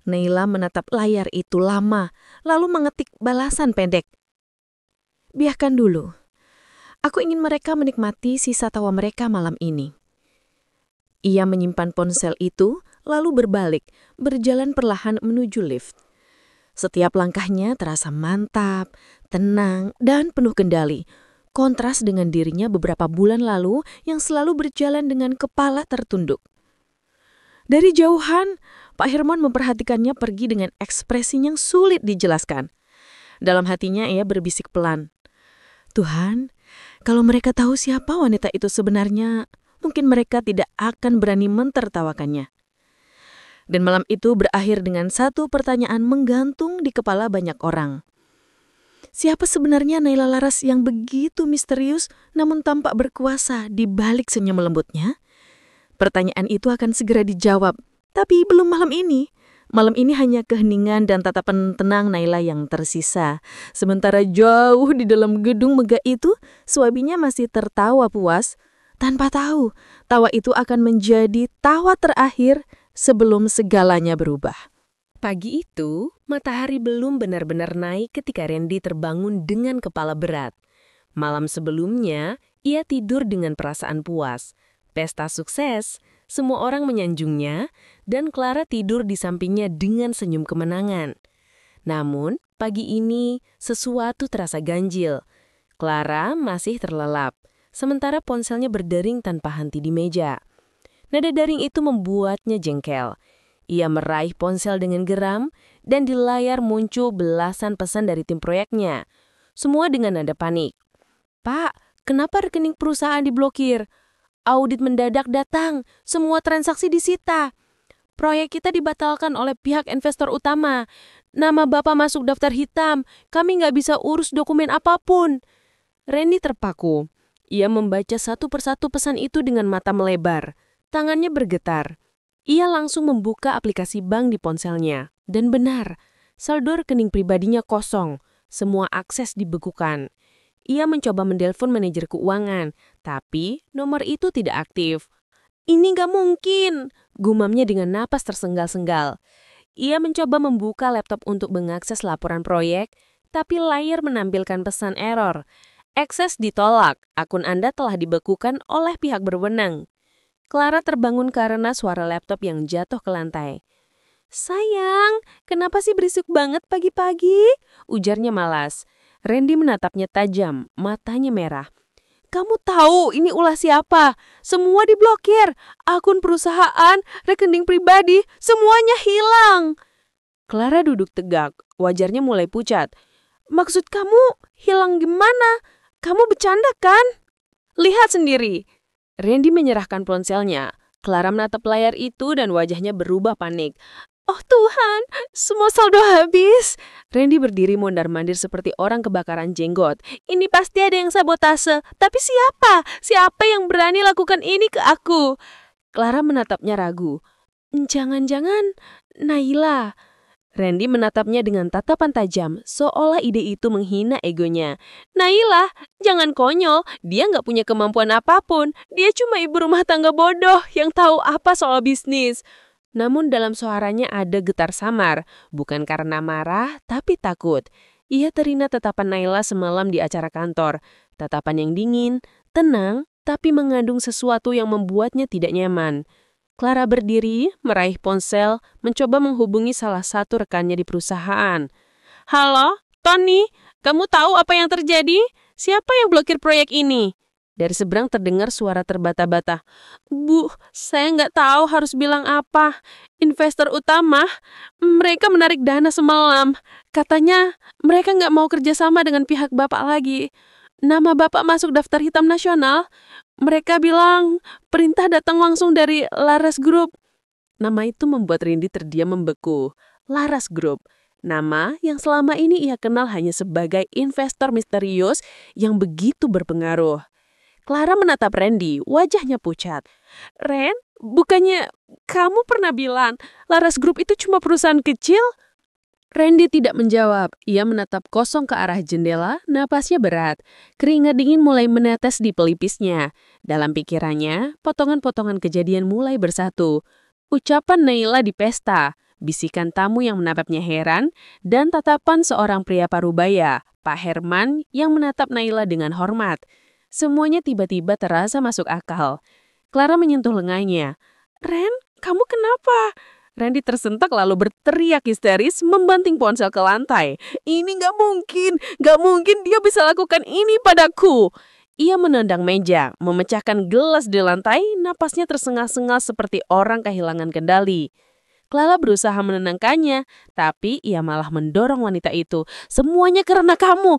Naila menatap layar itu lama, lalu mengetik balasan pendek. Biarkan dulu. Aku ingin mereka menikmati sisa tawa mereka malam ini. Ia menyimpan ponsel itu, lalu berbalik, berjalan perlahan menuju lift. Setiap langkahnya terasa mantap, tenang, dan penuh kendali. Kontras dengan dirinya beberapa bulan lalu yang selalu berjalan dengan kepala tertunduk. Dari jauhan, Pak Hirman memperhatikannya pergi dengan ekspresi yang sulit dijelaskan. Dalam hatinya ia berbisik pelan. Tuhan, kalau mereka tahu siapa wanita itu sebenarnya, mungkin mereka tidak akan berani mentertawakannya. Dan malam itu berakhir dengan satu pertanyaan menggantung di kepala banyak orang. Siapa sebenarnya Naila Laras yang begitu misterius namun tampak berkuasa di balik senyum lembutnya? Pertanyaan itu akan segera dijawab, tapi belum malam ini. Malam ini hanya keheningan dan tatapan tenang Naila yang tersisa. Sementara jauh di dalam gedung megah itu, suaminya masih tertawa puas, tanpa tahu tawa itu akan menjadi tawa terakhir sebelum segalanya berubah. Pagi itu, matahari belum benar-benar naik ketika Randy terbangun dengan kepala berat. Malam sebelumnya, ia tidur dengan perasaan puas. Pesta sukses, semua orang menyanjungnya, dan Clara tidur di sampingnya dengan senyum kemenangan. Namun, pagi ini sesuatu terasa ganjil. Clara masih terlelap, sementara ponselnya berdering tanpa henti di meja. Nada daring itu membuatnya jengkel. Ia meraih ponsel dengan geram, dan di layar muncul belasan pesan dari tim proyeknya. Semua dengan nada panik. Pak, kenapa rekening perusahaan diblokir? Audit mendadak datang, semua transaksi disita. Proyek kita dibatalkan oleh pihak investor utama. Nama Bapak masuk daftar hitam, kami nggak bisa urus dokumen apapun. Randy terpaku. Ia membaca satu persatu pesan itu dengan mata melebar. Tangannya bergetar. Ia langsung membuka aplikasi bank di ponselnya. Dan benar, saldo rekening pribadinya kosong. Semua akses dibekukan. Ia mencoba menelpon manajer keuangan, tapi nomor itu tidak aktif. Ini nggak mungkin, gumamnya dengan napas tersenggal-senggal. Ia mencoba membuka laptop untuk mengakses laporan proyek, tapi layar menampilkan pesan error. Akses ditolak, akun Anda telah dibekukan oleh pihak berwenang. Clara terbangun karena suara laptop yang jatuh ke lantai. Sayang, kenapa sih berisik banget pagi-pagi? Ujarnya malas. Randy menatapnya tajam, matanya merah. Kamu tahu ini ulah siapa? Semua diblokir. Akun perusahaan, rekening pribadi, semuanya hilang. Clara duduk tegak, wajarnya mulai pucat. Maksud kamu hilang gimana? Kamu bercanda kan? Lihat sendiri. Randy menyerahkan ponselnya. Clara menatap layar itu dan wajahnya berubah panik. Oh Tuhan, semua saldo habis. Randy berdiri mondar-mandir seperti orang kebakaran jenggot. Ini pasti ada yang sabotase. Tapi siapa? Siapa yang berani lakukan ini ke aku? Clara menatapnya ragu. Jangan-jangan Naila. Randy menatapnya dengan tatapan tajam, seolah ide itu menghina egonya. Naila, jangan konyol. Dia nggak punya kemampuan apapun. Dia cuma ibu rumah tangga bodoh yang tahu apa soal bisnis. Namun dalam suaranya ada getar samar, bukan karena marah, tapi takut. Ia teringat tatapan Naila semalam di acara kantor. Tatapan yang dingin, tenang, tapi mengandung sesuatu yang membuatnya tidak nyaman. Clara berdiri, meraih ponsel, mencoba menghubungi salah satu rekannya di perusahaan. Halo, Tony, kamu tahu apa yang terjadi? Siapa yang blokir proyek ini? Dari seberang terdengar suara terbata-bata. Bu, saya nggak tahu harus bilang apa. Investor utama, mereka menarik dana semalam. Katanya mereka nggak mau kerjasama dengan pihak Bapak lagi. Nama Bapak masuk daftar hitam nasional. Mereka bilang perintah datang langsung dari Laras Group. Nama itu membuat Randy terdiam membeku. Laras Group. Nama yang selama ini ia kenal hanya sebagai investor misterius yang begitu berpengaruh. Clara menatap Randy, wajahnya pucat. Ren, bukannya kamu pernah bilang Laras Group itu cuma perusahaan kecil? Randy tidak menjawab. Ia menatap kosong ke arah jendela, napasnya berat. Keringat dingin mulai menetes di pelipisnya. Dalam pikirannya, potongan-potongan kejadian mulai bersatu. Ucapan Naila di pesta, bisikan tamu yang menatapnya heran, dan tatapan seorang pria parubaya, Pak Herman, yang menatap Naila dengan hormat. Semuanya tiba-tiba terasa masuk akal. Clara menyentuh lengannya. Ren, kamu kenapa? Randy tersentak lalu berteriak histeris membanting ponsel ke lantai. Ini gak mungkin dia bisa lakukan ini padaku. Ia menendang meja, memecahkan gelas di lantai, napasnya tersengal-sengal seperti orang kehilangan kendali. Clara berusaha menenangkannya, tapi ia malah mendorong wanita itu. Semuanya karena kamu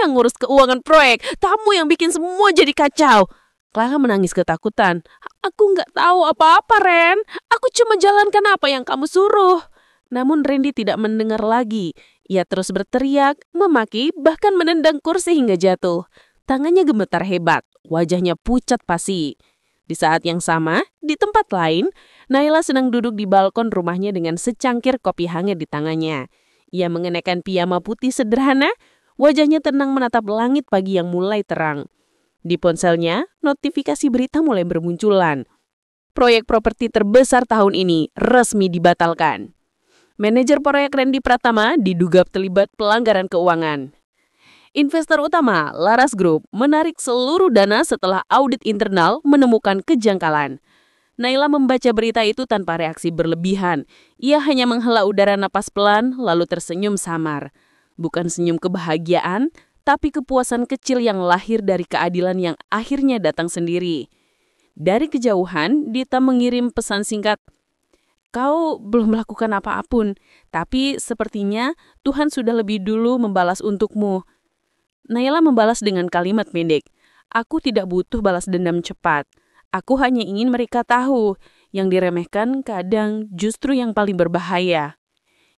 yang ngurus keuangan proyek, kamu yang bikin semua jadi kacau. Clara menangis ketakutan. Aku nggak tahu apa-apa, Ren. Aku cuma jalankan apa yang kamu suruh. Namun Randy tidak mendengar lagi. Ia terus berteriak, memaki, bahkan menendang kursi hingga jatuh. Tangannya gemetar hebat, wajahnya pucat pasi. Di saat yang sama, di tempat lain, Naila sedang duduk di balkon rumahnya dengan secangkir kopi hangat di tangannya. Ia mengenakan piyama putih sederhana, wajahnya tenang menatap langit pagi yang mulai terang. Di ponselnya, notifikasi berita mulai bermunculan. Proyek properti terbesar tahun ini resmi dibatalkan. Manajer proyek Randy Pratama diduga terlibat pelanggaran keuangan. Investor utama, Laras Group, menarik seluruh dana setelah audit internal menemukan kejanggalan. Naila membaca berita itu tanpa reaksi berlebihan. Ia hanya menghela udara napas pelan lalu tersenyum samar. Bukan senyum kebahagiaan, tapi kepuasan kecil yang lahir dari keadilan yang akhirnya datang sendiri. Dari kejauhan, Dita mengirim pesan singkat. Kau belum melakukan apa-apun, tapi sepertinya Tuhan sudah lebih dulu membalas untukmu. Naila membalas dengan kalimat pendek. Aku tidak butuh balas dendam cepat. Aku hanya ingin mereka tahu, yang diremehkan kadang justru yang paling berbahaya.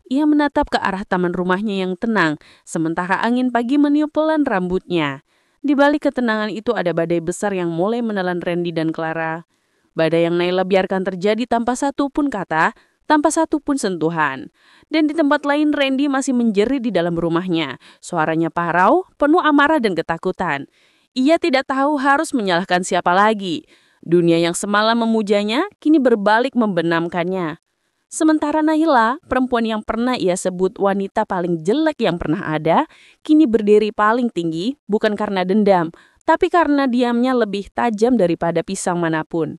Ia menatap ke arah taman rumahnya yang tenang, sementara angin pagi meniup pelan rambutnya. Di balik ketenangan itu ada badai besar yang mulai menelan Randy dan Clara. Badai yang Naila biarkan terjadi tanpa satu pun kata, tanpa satu pun sentuhan. Dan di tempat lain Randy masih menjerit di dalam rumahnya. Suaranya parau, penuh amarah dan ketakutan. Ia tidak tahu harus menyalahkan siapa lagi. Dunia yang semalam memujanya, kini berbalik membenamkannya. Sementara Naila, perempuan yang pernah ia sebut wanita paling jelek yang pernah ada, kini berdiri paling tinggi bukan karena dendam, tapi karena diamnya lebih tajam daripada pisang manapun.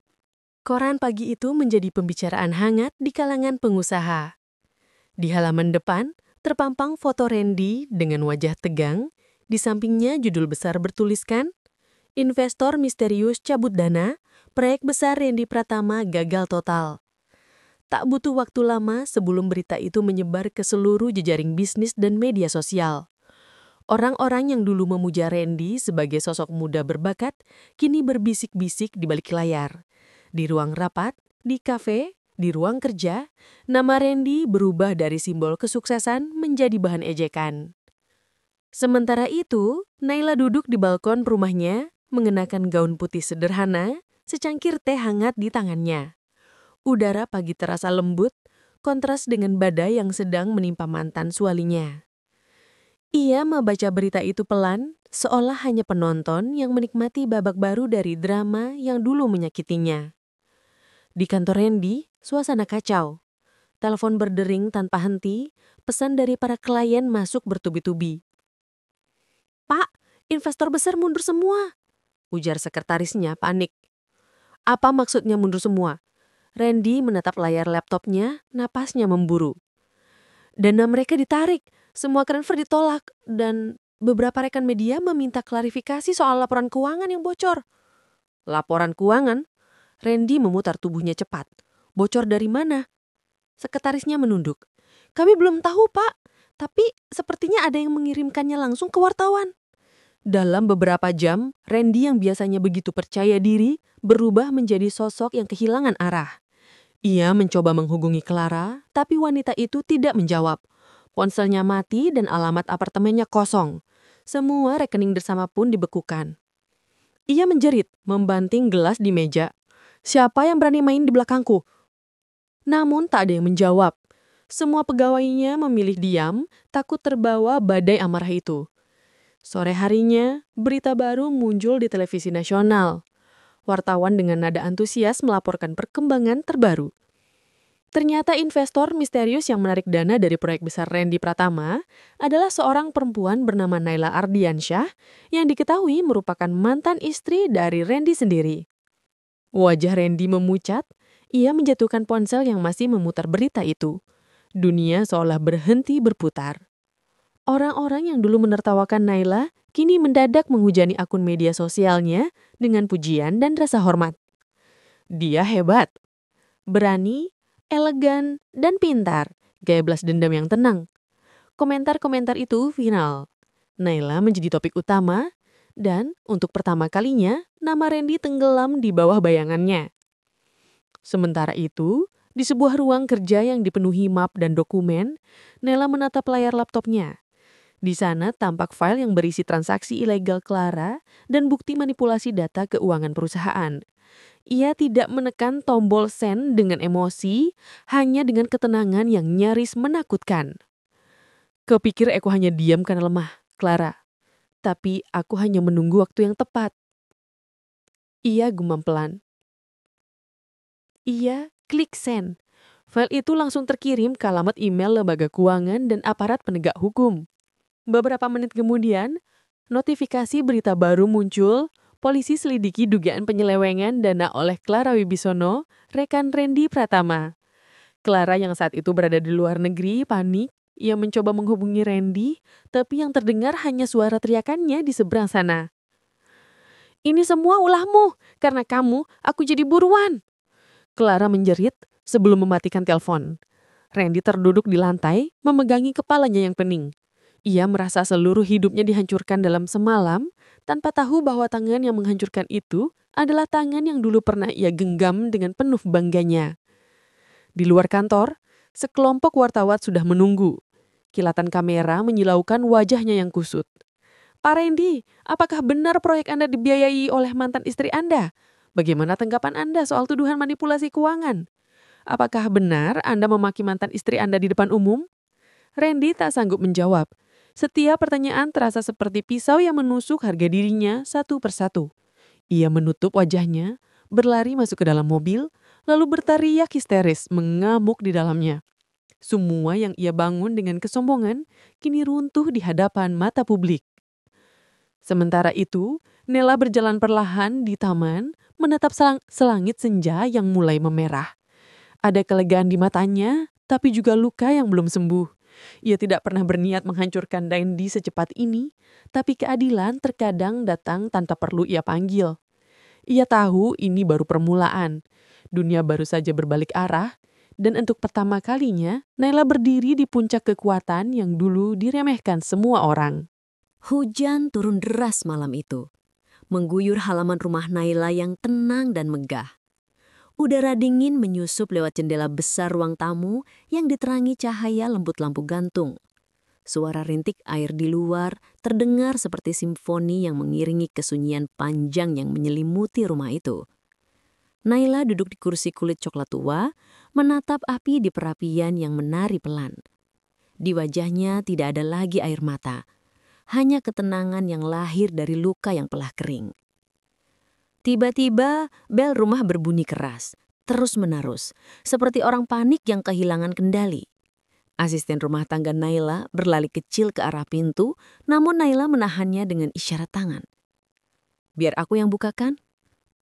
Koran pagi itu menjadi pembicaraan hangat di kalangan pengusaha. Di halaman depan, terpampang foto Randy dengan wajah tegang, di sampingnya judul besar bertuliskan, Investor misterius cabut dana, proyek besar Randy Pratama gagal total. Tak butuh waktu lama sebelum berita itu menyebar ke seluruh jejaring bisnis dan media sosial. Orang-orang yang dulu memuja Randy sebagai sosok muda berbakat, kini berbisik-bisik di balik layar. Di ruang rapat, di kafe, di ruang kerja, nama Randy berubah dari simbol kesuksesan menjadi bahan ejekan. Sementara itu, Naila duduk di balkon rumahnya, mengenakan gaun putih sederhana, secangkir teh hangat di tangannya. Udara pagi terasa lembut, kontras dengan badai yang sedang menimpa mantan suaminya. Ia membaca berita itu pelan, seolah hanya penonton yang menikmati babak baru dari drama yang dulu menyakitinya. Di kantor Randy, suasana kacau. Telepon berdering tanpa henti, pesan dari para klien masuk bertubi-tubi. Pak, investor besar mundur semua, ujar sekretarisnya panik. Apa maksudnya mundur semua? Randy menatap layar laptopnya, napasnya memburu. Dana mereka ditarik, semua transfer ditolak, dan beberapa rekan media meminta klarifikasi soal laporan keuangan yang bocor. Laporan keuangan? Randy memutar tubuhnya cepat. Bocor dari mana? Sekretarisnya menunduk. Kami belum tahu, Pak. Tapi sepertinya ada yang mengirimkannya langsung ke wartawan. Dalam beberapa jam, Randy yang biasanya begitu percaya diri berubah menjadi sosok yang kehilangan arah. Ia mencoba menghubungi Clara, tapi wanita itu tidak menjawab. Ponselnya mati dan alamat apartemennya kosong. Semua rekening bersama pun dibekukan. Ia menjerit, membanting gelas di meja. Siapa yang berani main di belakangku? Namun tak ada yang menjawab. Semua pegawainya memilih diam, takut terbawa badai amarah itu. Sore harinya, berita baru muncul di televisi nasional. Wartawan dengan nada antusias melaporkan perkembangan terbaru. Ternyata investor misterius yang menarik dana dari proyek besar Randy Pratama adalah seorang perempuan bernama Naila Ardiansyah yang diketahui merupakan mantan istri dari Randy sendiri. Wajah Randy memucat, ia menjatuhkan ponsel yang masih memutar berita itu. Dunia seolah berhenti berputar. Orang-orang yang dulu menertawakan Naila kini mendadak menghujani akun media sosialnya dengan pujian dan rasa hormat. Dia hebat, berani, elegan, dan pintar, gaya balas dendam yang tenang. Komentar-komentar itu viral. Naila menjadi topik utama, dan untuk pertama kalinya, nama Randy tenggelam di bawah bayangannya. Sementara itu, di sebuah ruang kerja yang dipenuhi map dan dokumen, Naila menatap layar laptopnya. Di sana tampak file yang berisi transaksi ilegal Clara dan bukti manipulasi data keuangan perusahaan. Ia tidak menekan tombol send dengan emosi, hanya dengan ketenangan yang nyaris menakutkan. Kepikir aku hanya diam karena lemah, Clara. Tapi aku hanya menunggu waktu yang tepat. Ia gumam pelan. Ia klik send. File itu langsung terkirim ke alamat email lembaga keuangan dan aparat penegak hukum. Beberapa menit kemudian, notifikasi berita baru muncul, polisi selidiki dugaan penyelewengan dana oleh Clara Wibisono, rekan Randy Pratama. Clara yang saat itu berada di luar negeri panik, ia mencoba menghubungi Randy, tapi yang terdengar hanya suara teriakannya di seberang sana. Ini semua ulahmu, karena kamu, aku jadi buruan. Clara menjerit sebelum mematikan telepon. Randy terduduk di lantai, memegangi kepalanya yang pening. Ia merasa seluruh hidupnya dihancurkan dalam semalam, tanpa tahu bahwa tangan yang menghancurkan itu adalah tangan yang dulu pernah ia genggam dengan penuh bangganya. Di luar kantor, sekelompok wartawan sudah menunggu. Kilatan kamera menyilaukan wajahnya yang kusut. Pak Randy, apakah benar proyek Anda dibiayai oleh mantan istri Anda? Bagaimana tanggapan Anda soal tuduhan manipulasi keuangan? Apakah benar Anda memaki mantan istri Anda di depan umum? Randy tak sanggup menjawab. Setiap pertanyaan terasa seperti pisau yang menusuk harga dirinya satu persatu. Ia menutup wajahnya, berlari masuk ke dalam mobil, lalu berteriak histeris, mengamuk di dalamnya. Semua yang ia bangun dengan kesombongan kini runtuh di hadapan mata publik. Sementara itu, Nela berjalan perlahan di taman, menatap selangit senja yang mulai memerah. Ada kelegaan di matanya, tapi juga luka yang belum sembuh. Ia tidak pernah berniat menghancurkan Randy secepat ini, tapi keadilan terkadang datang tanpa perlu ia panggil. Ia tahu ini baru permulaan. Dunia baru saja berbalik arah, dan untuk pertama kalinya, Naila berdiri di puncak kekuatan yang dulu diremehkan semua orang. Hujan turun deras malam itu, mengguyur halaman rumah Naila yang tenang dan megah. Udara dingin menyusup lewat jendela besar ruang tamu yang diterangi cahaya lembut lampu gantung. Suara rintik air di luar terdengar seperti simfoni yang mengiringi kesunyian panjang yang menyelimuti rumah itu. Naila duduk di kursi kulit coklat tua, menatap api di perapian yang menari pelan. Di wajahnya tidak ada lagi air mata, hanya ketenangan yang lahir dari luka yang telah kering. Tiba-tiba, bel rumah berbunyi keras, terus-menerus, seperti orang panik yang kehilangan kendali. Asisten rumah tangga Naila berlari kecil ke arah pintu, namun Naila menahannya dengan isyarat tangan. "Biar aku yang bukakan,"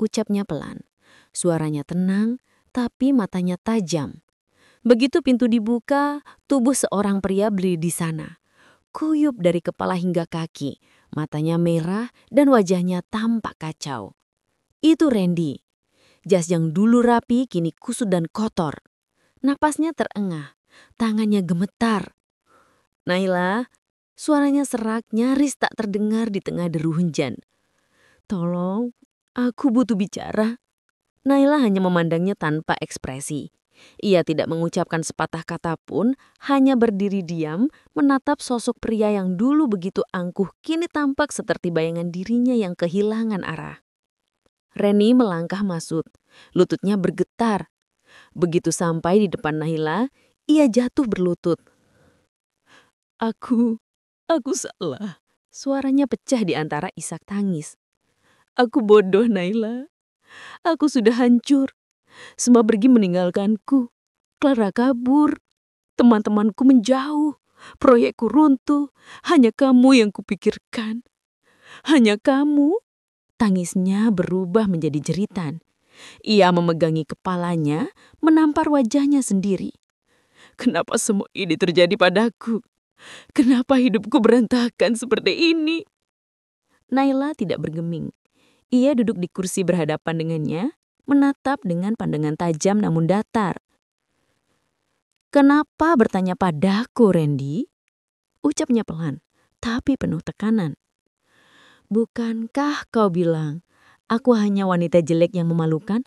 ucapnya pelan. Suaranya tenang, tapi matanya tajam. Begitu pintu dibuka, tubuh seorang pria berdiri di sana. Kuyup dari kepala hingga kaki, matanya merah dan wajahnya tampak kacau. Itu Randy. Jas yang dulu rapi kini kusut dan kotor. Napasnya terengah, tangannya gemetar. "Naila," suaranya serak nyaris tak terdengar di tengah deru hujan. "Tolong, aku butuh bicara." Naila hanya memandangnya tanpa ekspresi. Ia tidak mengucapkan sepatah kata pun, hanya berdiri diam, menatap sosok pria yang dulu begitu angkuh kini tampak seperti bayangan dirinya yang kehilangan arah. Reni melangkah masuk, lututnya bergetar. Begitu sampai di depan Naila, ia jatuh berlutut. Aku salah." Suaranya pecah di antara isak tangis. "Aku bodoh, Naila. Aku sudah hancur. Semua pergi meninggalkanku. Clara kabur. Teman-temanku menjauh. Proyekku runtuh. Hanya kamu yang kupikirkan. Hanya kamu." Tangisnya berubah menjadi jeritan. Ia memegangi kepalanya, menampar wajahnya sendiri. "Kenapa semua ini terjadi padaku? Kenapa hidupku berantakan seperti ini?" Naila tidak bergeming. Ia duduk di kursi berhadapan dengannya, menatap dengan pandangan tajam namun datar. "Kenapa bertanya padaku, Randy?" Ucapnya pelan, tapi penuh tekanan. "Bukankah kau bilang, aku hanya wanita jelek yang memalukan?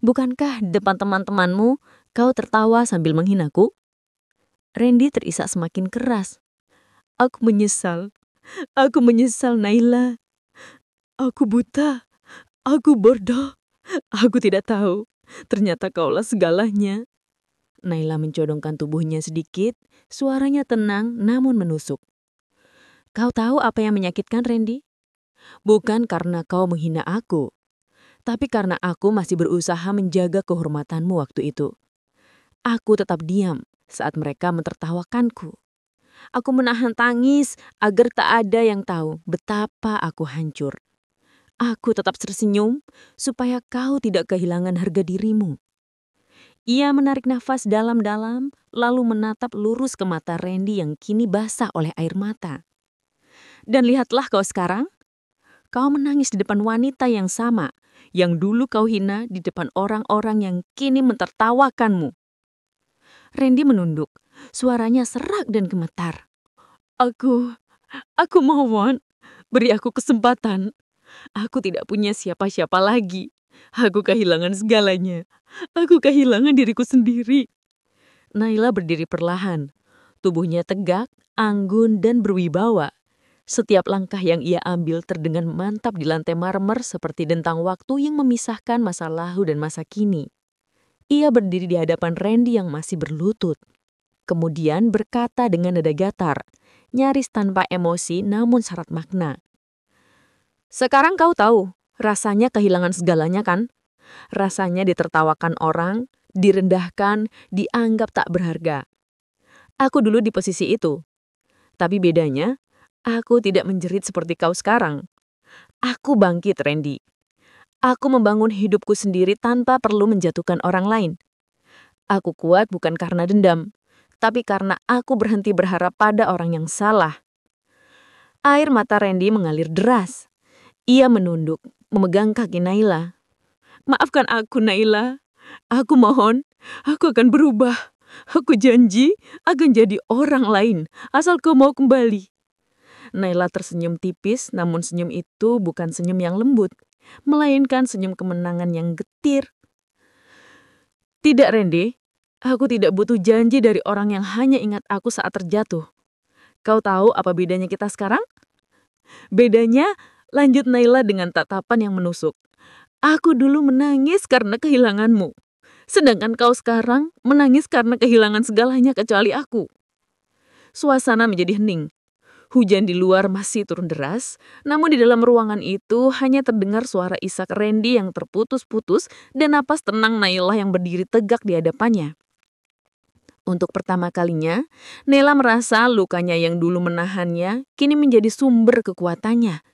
Bukankah depan teman-temanmu kau tertawa sambil menghinaku?" Randy terisak semakin keras. Aku menyesal, Naila. Aku buta, aku bodoh, aku tidak tahu. Ternyata kaulah segalanya." Naila mencodongkan tubuhnya sedikit, suaranya tenang namun menusuk. "Kau tahu apa yang menyakitkan, Randy? Bukan karena kau menghina aku, tapi karena aku masih berusaha menjaga kehormatanmu waktu itu. Aku tetap diam saat mereka mentertawakanku. Aku menahan tangis agar tak ada yang tahu betapa aku hancur. Aku tetap tersenyum supaya kau tidak kehilangan harga dirimu." Ia menarik nafas dalam-dalam lalu menatap lurus ke mata Randy yang kini basah oleh air mata. "Dan lihatlah kau sekarang. Kau menangis di depan wanita yang sama, yang dulu kau hina di depan orang-orang yang kini mentertawakanmu." Randy menunduk, suaranya serak dan gemetar. Aku mohon, beri aku kesempatan. Aku tidak punya siapa-siapa lagi. Aku kehilangan segalanya. Aku kehilangan diriku sendiri." Naila berdiri perlahan. Tubuhnya tegak, anggun, dan berwibawa. Setiap langkah yang ia ambil terdengar mantap di lantai marmer seperti dentang waktu yang memisahkan masa lalu dan masa kini. Ia berdiri di hadapan Randy yang masih berlutut. Kemudian berkata dengan nada gatar, nyaris tanpa emosi namun syarat makna. "Sekarang kau tahu rasanya kehilangan segalanya kan? Rasanya ditertawakan orang, direndahkan, dianggap tak berharga. Aku dulu di posisi itu. Tapi bedanya, aku tidak menjerit seperti kau sekarang. Aku bangkit, Randy. Aku membangun hidupku sendiri tanpa perlu menjatuhkan orang lain. Aku kuat bukan karena dendam, tapi karena aku berhenti berharap pada orang yang salah." Air mata Randy mengalir deras. Ia menunduk, memegang kaki Naila. "Maafkan aku, Naila. Aku mohon, aku akan berubah. Aku janji akan jadi orang lain, asal kau mau kembali." Naila tersenyum tipis, namun senyum itu bukan senyum yang lembut, melainkan senyum kemenangan yang getir. "Tidak, Randy. Aku tidak butuh janji dari orang yang hanya ingat aku saat terjatuh. Kau tahu apa bedanya kita sekarang?" "Bedanya," lanjut Naila dengan tatapan yang menusuk, "aku dulu menangis karena kehilanganmu. Sedangkan kau sekarang menangis karena kehilangan segalanya kecuali aku." Suasana menjadi hening. Hujan di luar masih turun deras, namun di dalam ruangan itu hanya terdengar suara isak Randy yang terputus-putus dan napas tenang Naila yang berdiri tegak di hadapannya. Untuk pertama kalinya, Naila merasa lukanya yang dulu menahannya kini menjadi sumber kekuatannya.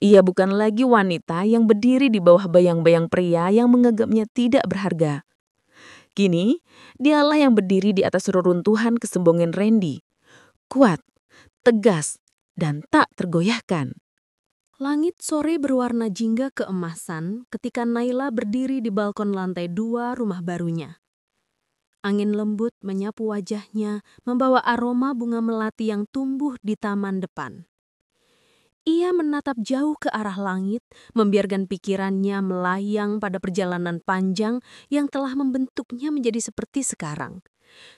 Ia bukan lagi wanita yang berdiri di bawah bayang-bayang pria yang menganggapnya tidak berharga. Kini, dialah yang berdiri di atas reruntuhan kesombongan Randy. Kuat, tegas, dan tak tergoyahkan. Langit sore berwarna jingga keemasan ketika Naila berdiri di balkon lantai 2 rumah barunya. Angin lembut menyapu wajahnya, membawa aroma bunga melati yang tumbuh di taman depan. Ia menatap jauh ke arah langit, membiarkan pikirannya melayang pada perjalanan panjang yang telah membentuknya menjadi seperti sekarang.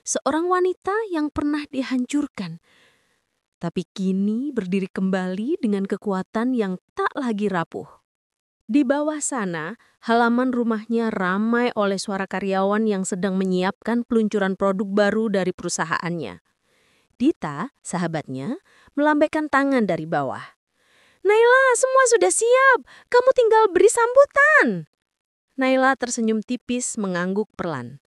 Seorang wanita yang pernah dihancurkan, tapi kini berdiri kembali dengan kekuatan yang tak lagi rapuh. Di bawah sana, halaman rumahnya ramai oleh suara karyawan yang sedang menyiapkan peluncuran produk baru dari perusahaannya. Dita, sahabatnya, melambaikan tangan dari bawah. "Naila, semua sudah siap. Kamu tinggal beri sambutan." Naila tersenyum tipis mengangguk perlahan.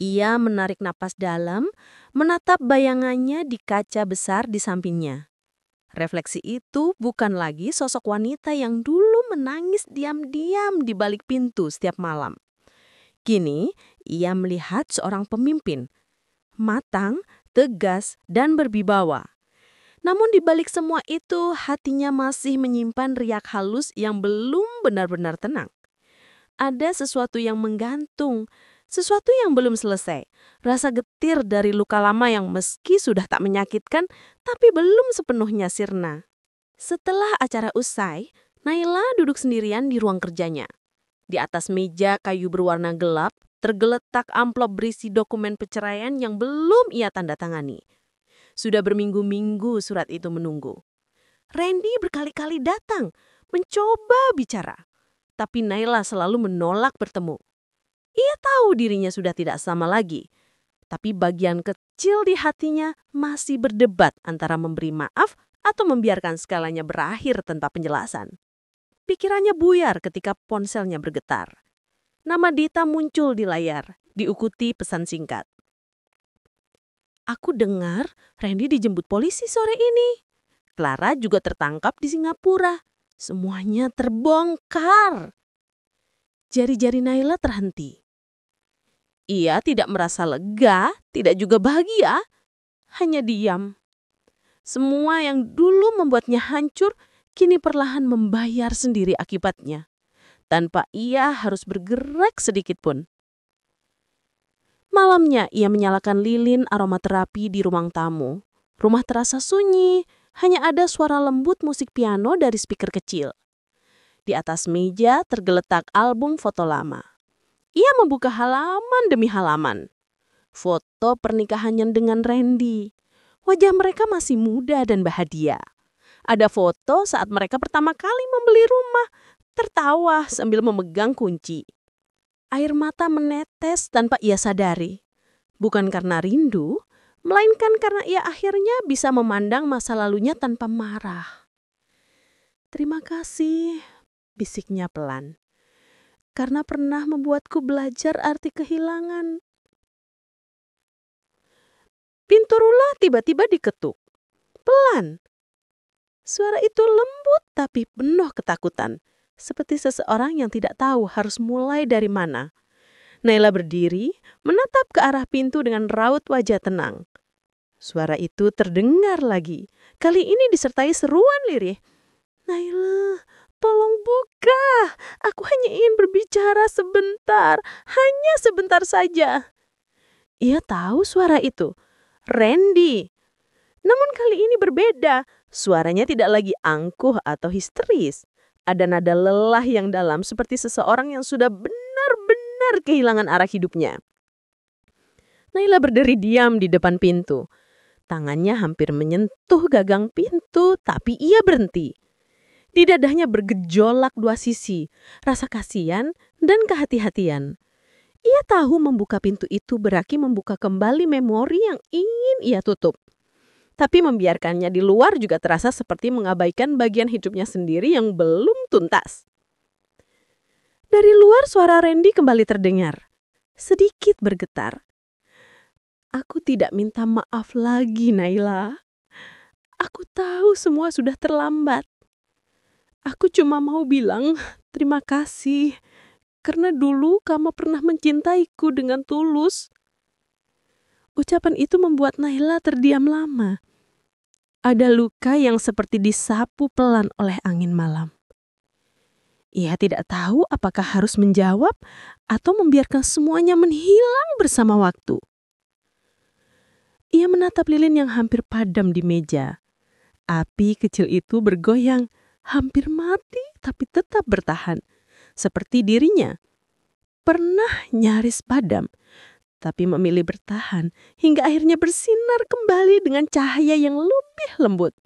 Ia menarik napas dalam, menatap bayangannya di kaca besar di sampingnya. Refleksi itu bukan lagi sosok wanita yang dulu menangis diam-diam di balik pintu setiap malam. Kini, ia melihat seorang pemimpin, matang, tegas, dan berwibawa. Namun di balik semua itu, hatinya masih menyimpan riak halus yang belum benar-benar tenang. Ada sesuatu yang menggantung, sesuatu yang belum selesai. Rasa getir dari luka lama yang meski sudah tak menyakitkan, tapi belum sepenuhnya sirna. Setelah acara usai, Naila duduk sendirian di ruang kerjanya. Di atas meja kayu berwarna gelap, tergeletak amplop berisi dokumen perceraian yang belum ia tanda tangani. Sudah berminggu-minggu surat itu menunggu. Randy berkali-kali datang, mencoba bicara. Tapi Naila selalu menolak bertemu. Ia tahu dirinya sudah tidak sama lagi. Tapi bagian kecil di hatinya masih berdebat antara memberi maaf atau membiarkan segalanya berakhir tanpa penjelasan. Pikirannya buyar ketika ponselnya bergetar. Nama Dita muncul di layar, diikuti pesan singkat. "Aku dengar Randy dijemput polisi sore ini. Clara juga tertangkap di Singapura. Semuanya terbongkar." Jari-jari Naila terhenti. Ia tidak merasa lega, tidak juga bahagia, hanya diam. Semua yang dulu membuatnya hancur, kini perlahan membayar sendiri akibatnya, tanpa ia harus bergerak sedikit pun. Malamnya ia menyalakan lilin aromaterapi di ruang tamu. Rumah terasa sunyi, hanya ada suara lembut musik piano dari speaker kecil. Di atas meja tergeletak album foto lama. Ia membuka halaman demi halaman. Foto pernikahannya dengan Randy. Wajah mereka masih muda dan bahagia. Ada foto saat mereka pertama kali membeli rumah, tertawa sambil memegang kunci. Air mata menetes tanpa ia sadari. Bukan karena rindu, melainkan karena ia akhirnya bisa memandang masa lalunya tanpa marah. "Terima kasih," bisiknya pelan. "Karena pernah membuatku belajar arti kehilangan." Pintu rumah tiba-tiba diketuk. Pelan. Suara itu lembut tapi penuh ketakutan. Seperti seseorang yang tidak tahu harus mulai dari mana. Naila berdiri, menatap ke arah pintu dengan raut wajah tenang. Suara itu terdengar lagi. Kali ini disertai seruan lirih. "Naila, tolong buka. Aku hanya ingin berbicara sebentar. Hanya sebentar saja." Ia tahu suara itu. Randy. Namun kali ini berbeda. Suaranya tidak lagi angkuh atau histeris. Ada nada lelah yang dalam seperti seseorang yang sudah benar-benar kehilangan arah hidupnya. Naila berdiri diam di depan pintu. Tangannya hampir menyentuh gagang pintu, tapi ia berhenti. Di dadanya bergejolak dua sisi, rasa kasihan dan kehati-hatian. Ia tahu membuka pintu itu berarti membuka kembali memori yang ingin ia tutup. Tapi membiarkannya di luar juga terasa seperti mengabaikan bagian hidupnya sendiri yang belum tuntas. Dari luar suara Randy kembali terdengar. Sedikit bergetar. "Aku tidak minta maaf lagi, Naila. Aku tahu semua sudah terlambat. Aku cuma mau bilang terima kasih karena dulu kamu pernah mencintaiku dengan tulus." Ucapan itu membuat Naila terdiam lama. Ada luka yang seperti disapu pelan oleh angin malam. Ia tidak tahu apakah harus menjawab atau membiarkan semuanya menghilang bersama waktu. Ia menatap lilin yang hampir padam di meja. Api kecil itu bergoyang, hampir mati tapi tetap bertahan. Seperti dirinya. Pernah nyaris padam, tapi memilih bertahan hingga akhirnya bersinar kembali dengan cahaya yang lebih lembut.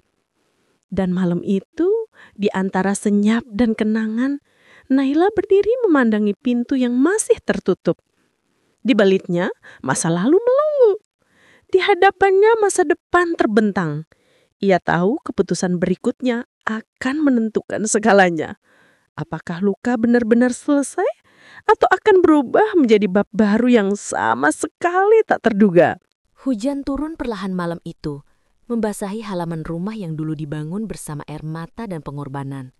Dan malam itu, di antara senyap dan kenangan, Naila berdiri memandangi pintu yang masih tertutup. Di baliknya, masa lalu melongo. Di hadapannya masa depan terbentang. Ia tahu keputusan berikutnya akan menentukan segalanya. Apakah luka benar-benar selesai atau akan berubah menjadi bab baru yang sama sekali tak terduga? Hujan turun perlahan malam itu, membasahi halaman rumah yang dulu dibangun bersama air mata dan pengorbanan.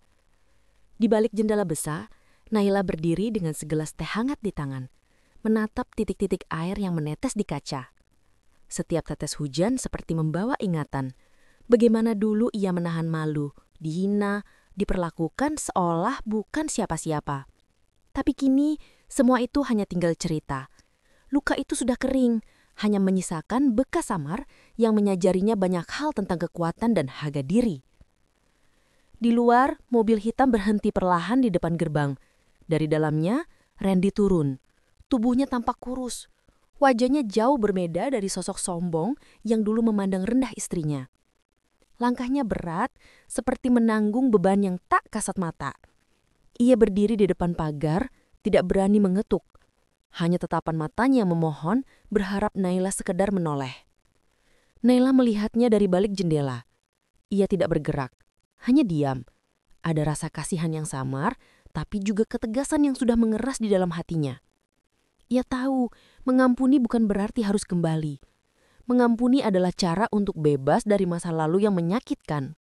Di balik jendela besar, Naila berdiri dengan segelas teh hangat di tangan, menatap titik-titik air yang menetes di kaca. Setiap tetes hujan seperti membawa ingatan, bagaimana dulu ia menahan malu, dihina, diperlakukan seolah bukan siapa-siapa. Tapi kini semua itu hanya tinggal cerita. Luka itu sudah kering, hanya menyisakan bekas samar yang menyajarinya banyak hal tentang kekuatan dan harga diri. Di luar, mobil hitam berhenti perlahan di depan gerbang. Dari dalamnya, Randy turun. Tubuhnya tampak kurus. Wajahnya jauh berbeda dari sosok sombong yang dulu memandang rendah istrinya. Langkahnya berat, seperti menanggung beban yang tak kasat mata. Ia berdiri di depan pagar, tidak berani mengetuk. Hanya tatapan matanya yang memohon, berharap Naila sekedar menoleh. Naila melihatnya dari balik jendela. Ia tidak bergerak, hanya diam. Ada rasa kasihan yang samar, tapi juga ketegasan yang sudah mengeras di dalam hatinya. Ia tahu, mengampuni bukan berarti harus kembali. Mengampuni adalah cara untuk bebas dari masa lalu yang menyakitkan.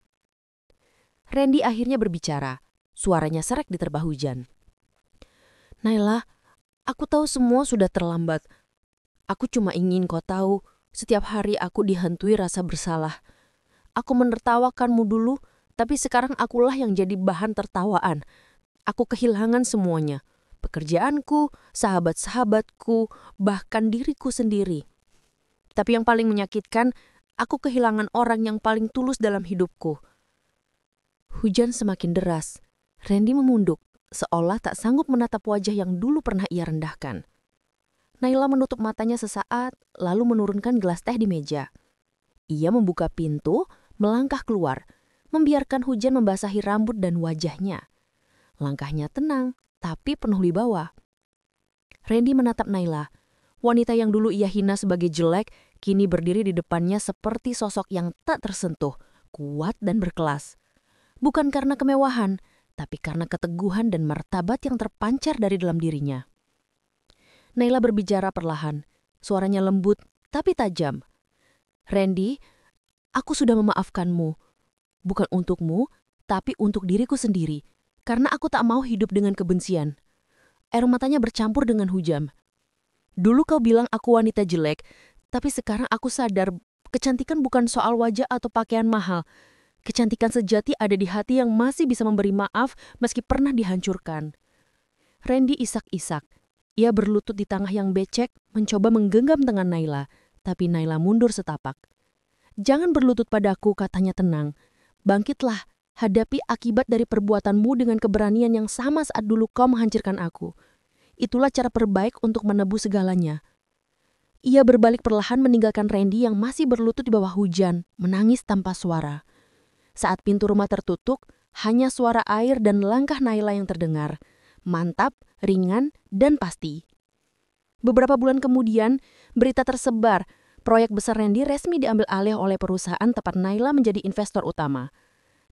Randy akhirnya berbicara. Suaranya serak diterpa hujan. "Naila, aku tahu semua sudah terlambat. Aku cuma ingin kau tahu, setiap hari aku dihantui rasa bersalah. Aku menertawakanmu dulu, tapi sekarang akulah yang jadi bahan tertawaan. Aku kehilangan semuanya. Pekerjaanku, sahabat-sahabatku, bahkan diriku sendiri. Tapi yang paling menyakitkan, aku kehilangan orang yang paling tulus dalam hidupku." Hujan semakin deras. Randy memunduk, seolah tak sanggup menatap wajah yang dulu pernah ia rendahkan. Naila menutup matanya sesaat, lalu menurunkan gelas teh di meja. Ia membuka pintu, melangkah keluar, membiarkan hujan membasahi rambut dan wajahnya. Langkahnya tenang, tapi penuh wibawa. Randy menatap Naila. Wanita yang dulu ia hina sebagai jelek, kini berdiri di depannya seperti sosok yang tak tersentuh, kuat dan berkelas. Bukan karena kemewahan, tapi karena keteguhan dan martabat yang terpancar dari dalam dirinya. Naila berbicara perlahan, suaranya lembut tapi tajam. "Randy, aku sudah memaafkanmu. Bukan untukmu, tapi untuk diriku sendiri, karena aku tak mau hidup dengan kebencian." Air matanya bercampur dengan hujan. "Dulu kau bilang aku wanita jelek, tapi sekarang aku sadar kecantikan bukan soal wajah atau pakaian mahal. Kecantikan sejati ada di hati yang masih bisa memberi maaf meski pernah dihancurkan." Randy isak-isak. Ia berlutut di tangga yang becek, mencoba menggenggam tangan Naila, tapi Naila mundur setapak. "Jangan berlutut padaku," katanya tenang. "Bangkitlah, hadapi akibat dari perbuatanmu dengan keberanian yang sama saat dulu kau menghancurkan aku. Itulah cara terbaik untuk menebus segalanya." Ia berbalik perlahan meninggalkan Randy yang masih berlutut di bawah hujan, menangis tanpa suara. Saat pintu rumah tertutup, hanya suara air dan langkah Naila yang terdengar. Mantap, ringan, dan pasti. Beberapa bulan kemudian, berita tersebar. Proyek besar Randy resmi diambil alih oleh perusahaan tempat Naila menjadi investor utama.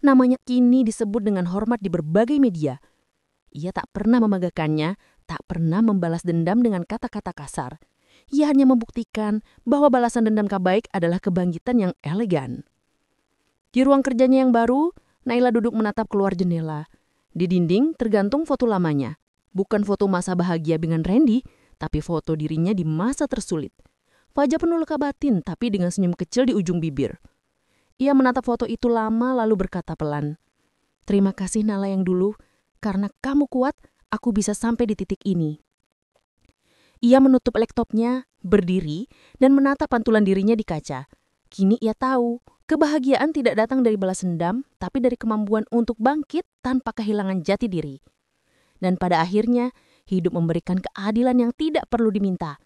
Namanya kini disebut dengan hormat di berbagai media. Ia tak pernah membanggakannya, tak pernah membalas dendam dengan kata-kata kasar. Ia hanya membuktikan bahwa balasan dendam baik adalah kebangkitan yang elegan. Di ruang kerjanya yang baru, Naila duduk menatap keluar jendela. Di dinding tergantung foto lamanya. Bukan foto masa bahagia dengan Randy, tapi foto dirinya di masa tersulit. Wajah penuh luka batin, tapi dengan senyum kecil di ujung bibir. Ia menatap foto itu lama lalu berkata pelan, "Terima kasih Nala yang dulu, karena kamu kuat, aku bisa sampai di titik ini." Ia menutup laptopnya, berdiri, dan menatap pantulan dirinya di kaca. Kini ia tahu, kebahagiaan tidak datang dari balas dendam, tapi dari kemampuan untuk bangkit tanpa kehilangan jati diri. Dan pada akhirnya, hidup memberikan keadilan yang tidak perlu diminta.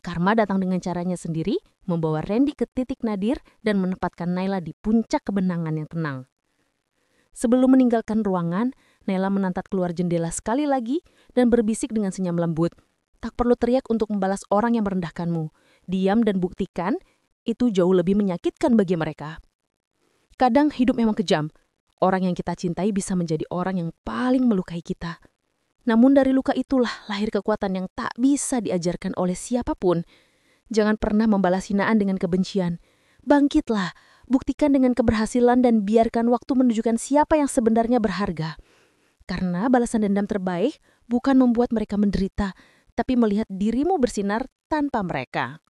Karma datang dengan caranya sendiri, membawa Randy ke titik nadir dan menempatkan Naila di puncak kebenangan yang tenang. Sebelum meninggalkan ruangan, Naila menatap keluar jendela sekali lagi dan berbisik dengan senyum lembut. Tak perlu teriak untuk membalas orang yang merendahkanmu. Diam dan buktikan, itu jauh lebih menyakitkan bagi mereka. Kadang hidup memang kejam. Orang yang kita cintai bisa menjadi orang yang paling melukai kita. Namun dari luka itulah lahir kekuatan yang tak bisa diajarkan oleh siapapun. Jangan pernah membalas hinaan dengan kebencian. Bangkitlah, buktikan dengan keberhasilan dan biarkan waktu menunjukkan siapa yang sebenarnya berharga. Karena balasan dendam terbaik bukan membuat mereka menderita, tapi melihat dirimu bersinar tanpa mereka.